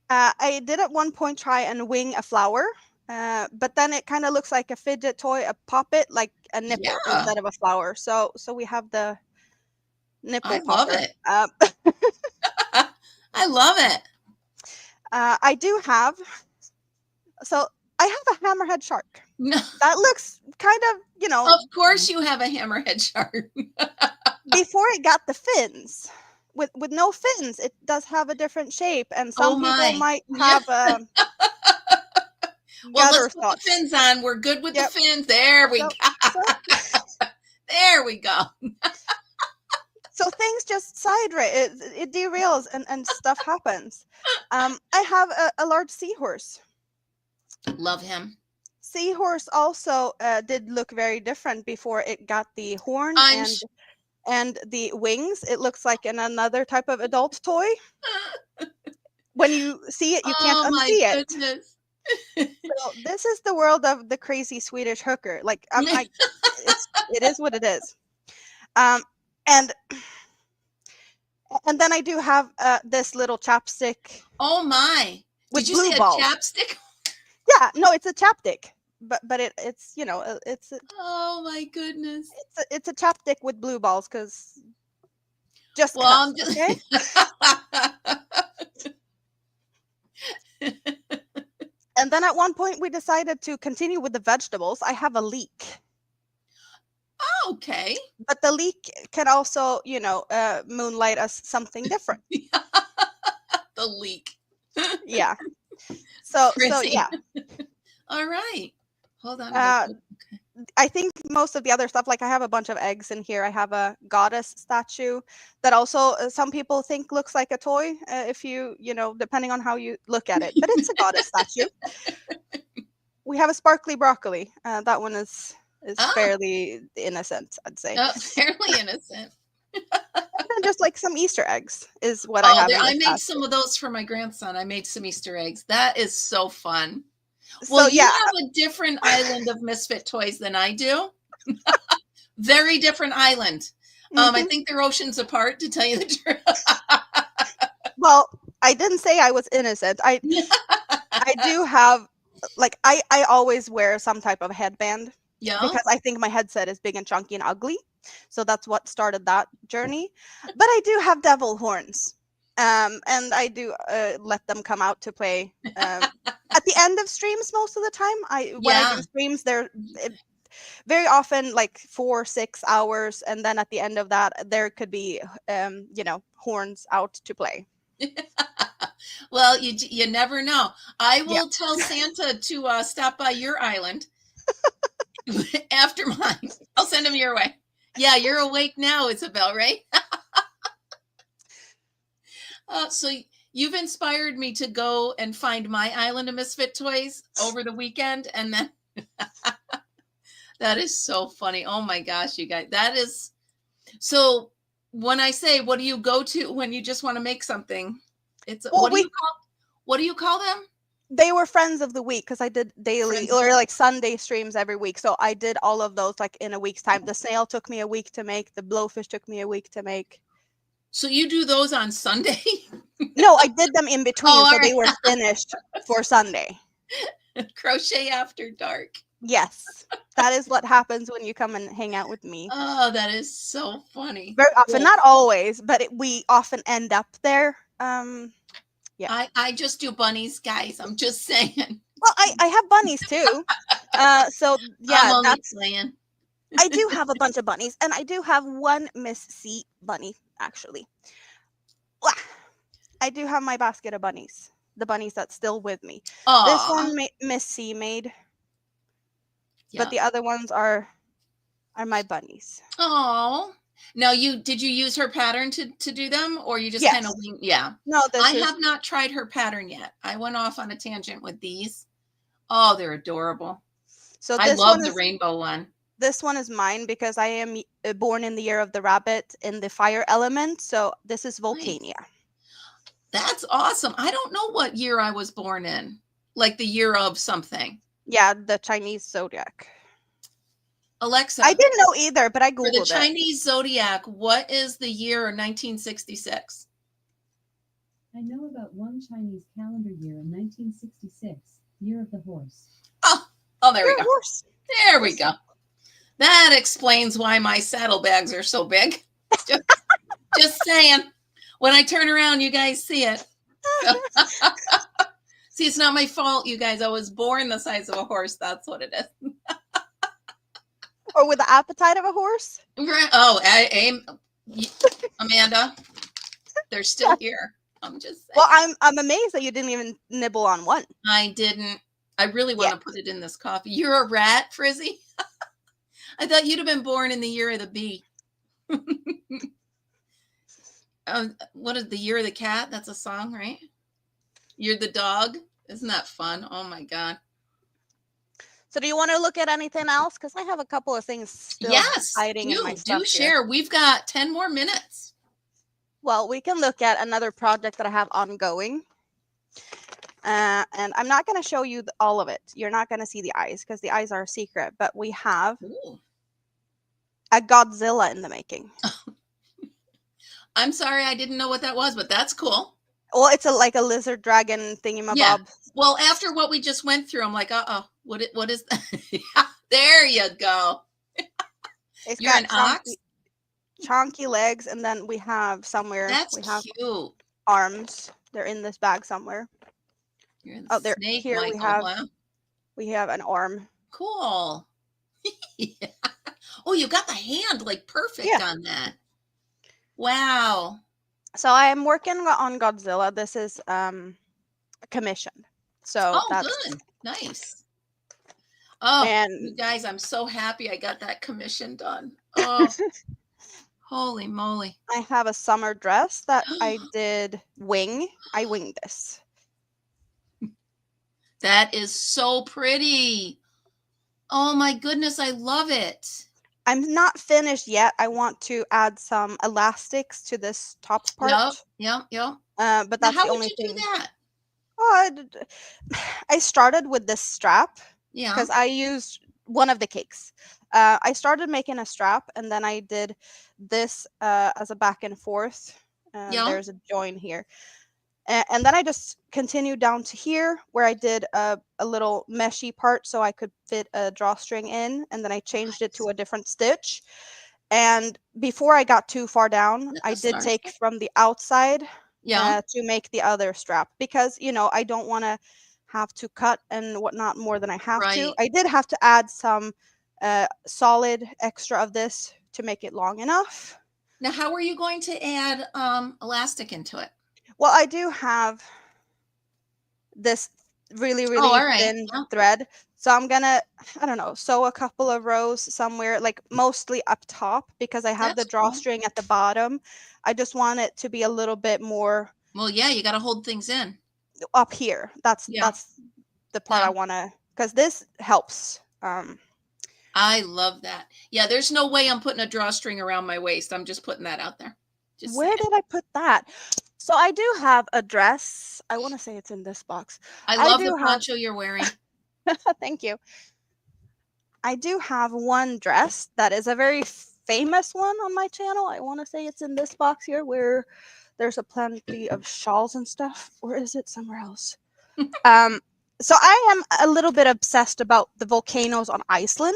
B: I did at one point try and wing a flower, but then it kind of looks like a fidget toy, a poppet, like a nipple
A: Yeah,
B: instead of a flower. So we have the
A: I
B: nipple
A: love
B: popper.
A: it. I love it.
B: I do have, so I have a hammerhead shark.
A: No,
B: That looks kind of,
A: of course you have a hammerhead shark.
B: before it got the fins. With no fins, it does have a different shape, and
A: Oh
B: some people
A: my.
B: might
A: Yeah.
B: have a
A: Well, let's
B: gutter
A: put the
B: thoughts.
A: fins on. We're good with the
B: Yep.
A: fins. There we
B: So
A: go.
B: so
A: There we go.
B: so things just side it derails and stuff happens. I have a large seahorse.
A: Love him.
B: Seahorse also did look very different before it got the horn
A: I'm
B: and the wings. It looks like another type of adult toy. When you see it, you can't
A: oh my
B: unsee it.
A: goodness.
B: So this is the world of the crazy Swedish hooker. Like it is what it is. Um, and and then I do have this little chapstick
A: Oh my. Did
B: with
A: you say
B: blue
A: a
B: balls.
A: chapstick?
B: Yeah, no, it's a chapstick, but it's
A: Oh my goodness.
B: it's a chapstick with blue balls because just
A: Well,
B: cause,
A: I'm just
B: okay? And then at one point we decided to continue with the vegetables. I have a leek,
A: okay.
B: but the leek can also, moonlight as something different.
A: The leak.
B: Yeah. So
A: Chrissy.
B: yeah.
A: All right. Hold on.
B: Uh, I think most of the other stuff, like I have a bunch of eggs in here. I have a goddess statue that also some people think looks like a toy, if depending on how you look at it. But it's a goddess statue. We have a sparkly broccoli. That one is
A: Ah,
B: fairly innocent, I'd say.
A: fairly innocent.
B: And then just like some Easter eggs is what I
A: Oh,
B: have in
A: I
B: this
A: made
B: basket.
A: some of those for my grandson. I made some Easter eggs. That is so fun.
B: So
A: Well, you
B: yeah,
A: have a different island of misfit toys than I do. Very different island. I
B: mhm.
A: think they're oceans apart, to tell you the truth.
B: Well, I didn't say I was innocent. I do have, like, I always wear some type of headband
A: Yeah.
B: because I think my headset is big and chunky and ugly. So that's what started that journey. But I do have devil horns. And I do let them come out to play at the end of streams most of the time. When I
A: Yeah.
B: do streams, they're very often like 4-6 hours, and then at the end of that, there could be horns out to play.
A: Well, you never know. I
B: Yeah.
A: will tell Santa to stop by your island after mine. I'll send him your way. Yeah, you're awake now, Isabel, right? So you've inspired me to go and find my island of misfit toys over the weekend, and then that is so funny. Oh my gosh, you guys, that is so. When I say, what do you go to when you just want to make something? It's
B: Well,
A: what do you call them?
B: they were friends of the week because I did daily
A: Friends.
B: or like Sunday streams every week. So I did all of those like in a week's time. The snail took me a week to make. The blowfish took me a week to make.
A: So you do those on Sunday?
B: No, I did them in between,
A: Oh,
B: so
A: all
B: they
A: right.
B: were finished for Sunday.
A: Crochet after dark.
B: Yes, that is what happens when you come and hang out with me.
A: Oh, that is so funny.
B: Very often,
A: Well,
B: not always, but we often end up there. Yeah.
A: I just do bunnies, guys. I'm just saying.
B: Well, I have bunnies too. So
A: I'm
B: yeah,
A: only playing.
B: I do have a bunch of bunnies, and I do have one Miss C bunny actually. Wah! I do have my basket of bunnies, the bunnies that's still with me. This
A: Oh,
B: one Miss C made,
A: yeah.
B: but the other ones are my bunnies.
A: Oh, now did you use her pattern to do them, or you just kind of
B: Yes.
A: yeah?
B: No,
A: I have not tried her pattern yet. I went off on a tangent with these. Oh, they're adorable.
B: So
A: I love the rainbow one.
B: this one is mine because I am born in the year of the rabbit in the fire element. So this is Volcania.
A: Nice. That's awesome. I don't know what year I was born in, like the year of something.
B: Yeah, the Chinese zodiac.
A: Alexa,
B: I didn't know either, but I
A: for the
B: Googled it.
A: Chinese zodiac, what is the year 1966?
C: I know about one Chinese calendar year in 1966, year of the horse.
A: Oh, there we go.
B: Horse.
A: There we go. That explains why my saddlebags are so big. Just saying. When I turn around, you guys see it. See, it's not my fault, you guys. I was born the size of a horse. That's what it is.
B: Or with the appetite of a horse.
A: Oh, Amanda, they're still here. I'm just saying.
B: Well, I'm amazed that you didn't even nibble on one.
A: I didn't. I really want to put it in this coffee. You're a rat, Frizzy? I thought you'd have been born in the year of the bee. What is the year of the cat? That's a song, right? You're the dog. Isn't that fun? Oh my God.
B: So do you want to look at anything else? Because I have a couple of things still hiding in my stuff
A: do share. Here. We've got 10 more minutes.
B: Well, we can look at another project that I have ongoing. And I'm not going to show you all of it. You're not going to see the eyes because the eyes are a secret. But we have a Godzilla in the making.
A: I'm sorry, I didn't know what that was, but that's cool.
B: Well, it's like a lizard dragon thingamabob.
A: Yeah. Well, after what we just went through, I'm like, what is that? Yeah, there you go. You're an ox?
B: Chonky legs, and then we have somewhere.
A: That's
B: we have
A: cute.
B: Arms. They're in this bag somewhere.
A: You're in the snake, here Michael,
B: we have an arm.
A: Cool. Yeah. Oh, you got the hand like perfect on that. Wow.
B: So I am working on Godzilla. This is commissioned. So that's
A: good. Nice. Oh,
B: and
A: you guys, I'm so happy I got that commission done. Oh, holy moly.
B: I have a summer dress that I did wing. I winged this.
A: That is so pretty. Oh my goodness, I love it.
B: I'm not finished yet. I want to add some elastics to this top part.
A: Yep.
B: But that's
A: the
B: only thing.
A: How would you do that?
B: Oh, I started with this strap.
A: Yeah.
B: Because I used one of the cakes. I started making a strap, and then I did this as a back and forth. There's a join here. And then I just continued down to here where I did a little meshy part so I could fit a drawstring in, and then I changed it to a different stitch. And before I got too far down, I did take from the outside to make the other strap because, I don't want to have to cut and whatnot more than I have to. I did have to add some solid extra of this to make it long enough.
A: Now, how are you going to add elastic into it?
B: Well, I do have this really thin thread. So I'm going to, I don't know, sew a couple of rows somewhere, like mostly up top because I have the drawstring at the bottom. I just want it to be a little bit more.
A: Well, yeah, you got to hold things in.
B: Up here. That's the part I want to, because this helps.
A: I love that. Yeah, there's no way I'm putting a drawstring around my waist. I'm just putting that out there.
B: Where did I put that? So I do have a dress. I want to say it's in this box.
A: I love the poncho you're wearing.
B: Thank you. I do have one dress that is a very famous one on my channel. I want to say it's in this box here where there's a plenty of shawls and stuff. Or is it somewhere else? So I am a little bit obsessed about the volcanoes on Iceland.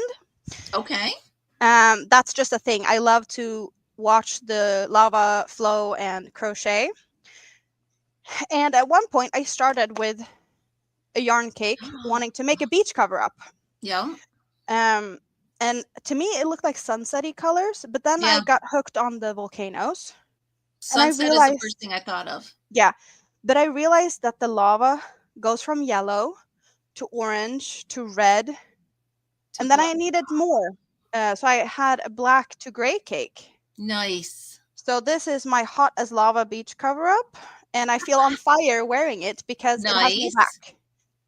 A: Okay.
B: That's just a thing. I love to watch the lava flow and crochet. And at one point I started with a yarn cake wanting to make a beach cover up.
A: Yeah.
B: And to me it looked like sunsetty colors, but then I got hooked on the volcanoes.
A: Sunset is the first thing I thought of.
B: Yeah. But I realized that the lava goes from yellow to orange to red. And then I needed more. So I had a black to gray cake.
A: Nice.
B: So this is my hot as lava beach cover up. And I feel on fire wearing it because it has no back.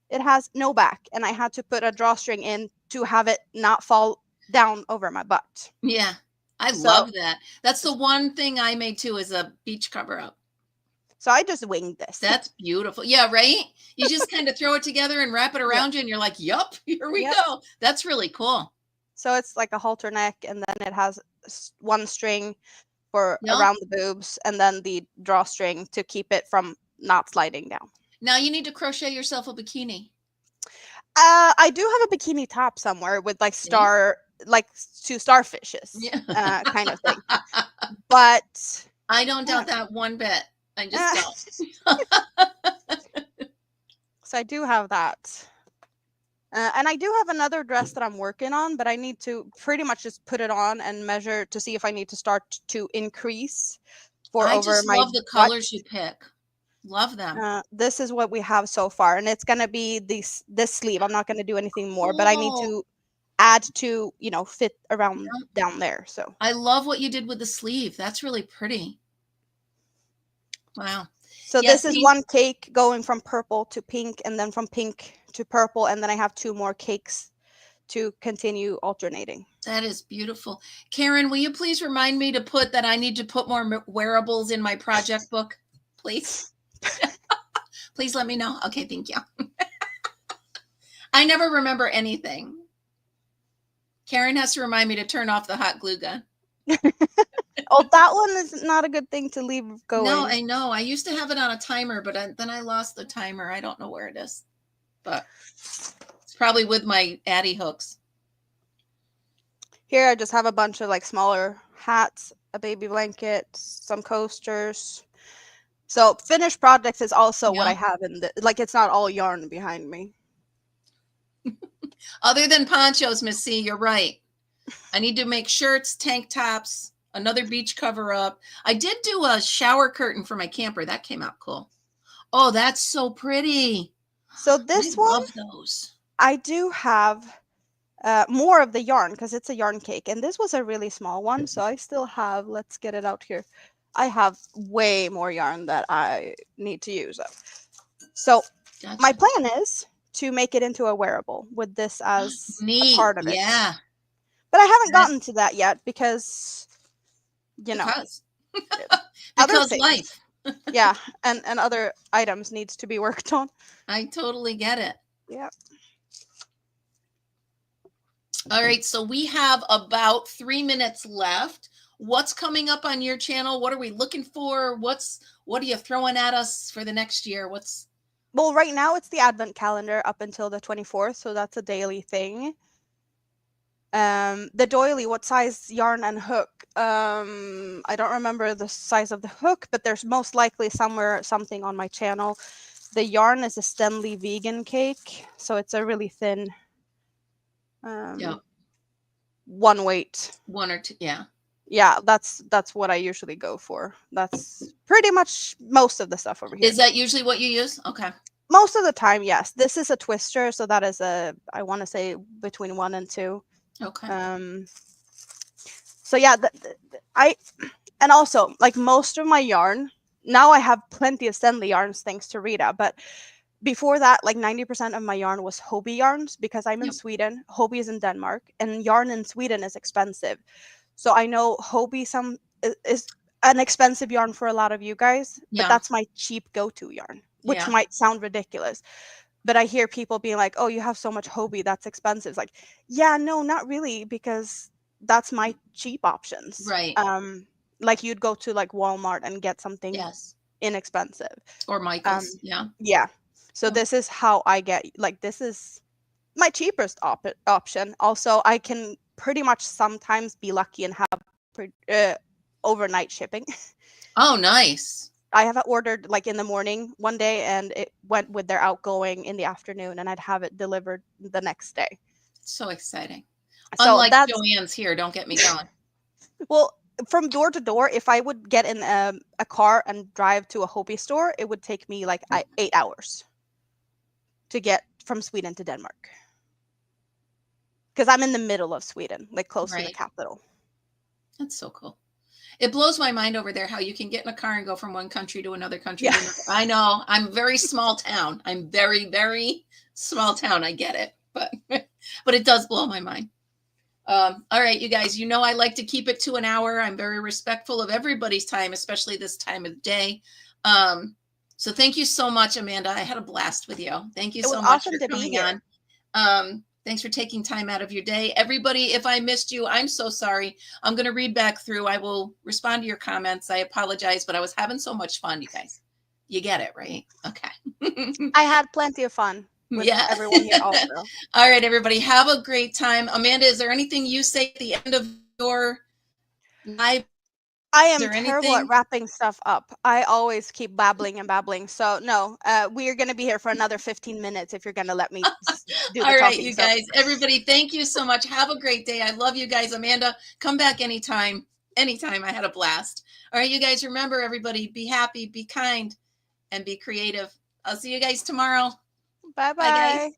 B: It has no back. And I had to put a drawstring in to have it not fall down over my butt.
A: Yeah. I
B: So-
A: love that. That's the one thing I made too, is a beach cover up.
B: So I just winged this.
A: That's beautiful. Yeah, right? You just kind of throw it together and wrap it around you and you're like, yup, here we
B: Yep.
A: go. That's really cool.
B: So it's like a halter neck, and then it has one string for
A: Yep.
B: around the boobs, and then the drawstring to keep it from not sliding down.
A: Now you need to crochet yourself a bikini.
B: I do have a bikini top somewhere with like two starfishes,
A: Yeah.
B: kind of thing. But
A: I don't doubt that one bit. I just don't.
B: so I do have that. And I do have another dress that I'm working on, but I need to pretty much just put it on and measure to see if I need to start to increase for
A: I
B: over
A: just
B: my
A: love the colors you pick. Love them.
B: This is what we have so far, and it's gonna be this sleeve. I'm not gonna do anything more, but I need
A: Cool.
B: to add to fit around down there. So
A: I love what you did with the sleeve. That's really pretty. Wow.
B: so
A: Yeah,
B: this is
A: see-
B: one cake going from purple to pink, and then from pink to purple, and then I have 2 more cakes to continue alternating.
A: That is beautiful. Karen, will you please remind me to put that I need to put more wearables in my project book, please? Please let me know. Okay, thank you. I never remember anything. Karen has to remind me to turn off the hot glue gun.
B: Oh, that one is not a good thing to leave going.
A: No, I know. I used to have it on a timer, but then I lost the timer. I don't know where it is, but it's probably with my Addy hooks.
B: Here I just have a bunch of like smaller hats, a baby blanket, some coasters. So finished projects is also what
A: Yeah.
B: I have in the, like, it's not all yarn behind me.
A: Other than ponchos, Miss C, you're right. I need to make shirts, tank tops, another beach cover up. I did do a shower curtain for my camper. That came out cool. Oh, that's so pretty.
B: So this
A: I
B: one,
A: love those.
B: I do have more of the yarn because it's a yarn cake. And this was a really small one. So I still have, let's get it out here. I have way more yarn that I need to use up. So
A: Gotcha.
B: my plan is to make it into a wearable with this as
A: Neat.
B: a part of it.
A: Yeah.
B: But I haven't gotten to that yet because,
A: Because,
B: other
A: because
B: things.
A: life.
B: Yeah, and other items needs to be worked on.
A: I totally get it.
B: Yeah.
A: All right, so we have about 3 minutes left. What's coming up on your channel? What are we looking for? What are you throwing at us for the next year?
B: Well, right now it's the advent calendar up until the 24th, so that's a daily thing. The doily, what size yarn and hook? I don't remember the size of the hook, but there's most likely something on my channel. The yarn is a Stenley vegan cake, so it's a really thin one weight.
A: 1 or 2, yeah.
B: Yeah, that's what I usually go for. That's pretty much most of the stuff over here.
A: Is that usually what you use? Okay.
B: Most of the time, yes. This is a twister, so that is I want to say between 1 and 2.
A: Okay.
B: So yeah, and also like most of my yarn, now I have plenty of Stenley yarns thanks to Rita, but before that, like 90% of my yarn was Hobie yarns because I'm in Sweden. Hobie is in Denmark, and yarn in Sweden is expensive. So I know Hobie is an expensive yarn for a lot of you guys, but that's my cheap go-to yarn, which might sound ridiculous. But I hear people being like, oh, you have so much Hobie, that's expensive. It's like, yeah, no, not really, because that's my cheap options.
A: Right.
B: Like you'd go to like Walmart and get something inexpensive.
A: Or Michael's,
B: Yeah. So this is how I get, like, this is my cheapest option. Also, I can pretty much sometimes be lucky and have overnight shipping.
A: Oh, nice.
B: I have ordered like in the morning one day, and it went with their outgoing in the afternoon, and I'd have it delivered the next day.
A: So exciting.
B: So
A: unlike Joanne's here, don't get me going.
B: Well, from door to door, if I would get in a car and drive to a Hobie store, it would take me like 8 hours to get from Sweden to Denmark. Because I'm in the middle of Sweden, like close to the capital.
A: That's so cool. It blows my mind over there how you can get in a car and go from one country to another country.
B: Yeah.
A: I know. I'm very small town. I'm very, very small town. I get it. But but it does blow my mind. All right, you guys, you know I like to keep it to an hour. I'm very respectful of everybody's time, especially this time of day. So thank you so much, Amanda. I had a blast with you. Thank you
B: It was
A: so much
B: awesome
A: for
B: to be
A: coming
B: here.
A: on. Thanks for taking time out of your day. Everybody, if I missed you, I'm so sorry. I'm going to read back through. I will respond to your comments. I apologize, but I was having so much fun, you guys. You get it, right? Okay.
B: I had plenty of fun with
A: Yeah.
B: everyone here also.
A: All right, everybody. Have a great time. Amanda, is there anything you say at the end of your live?
B: I
A: Is
B: am
A: there
B: terrible at
A: anything?
B: wrapping stuff up. I always keep babbling and babbling. So no, we are going to be here for another 15 minutes if you're going to let me do the
A: All right,
B: talking.
A: you
B: So
A: guys, everybody, thank you so much. Have a great day. I love you guys. Amanda, come back anytime. Anytime. I had a blast. All right, you guys, remember, everybody, be happy, be kind, and be creative. I'll see you guys tomorrow.
B: bye
A: Bye, guys.
B: bye.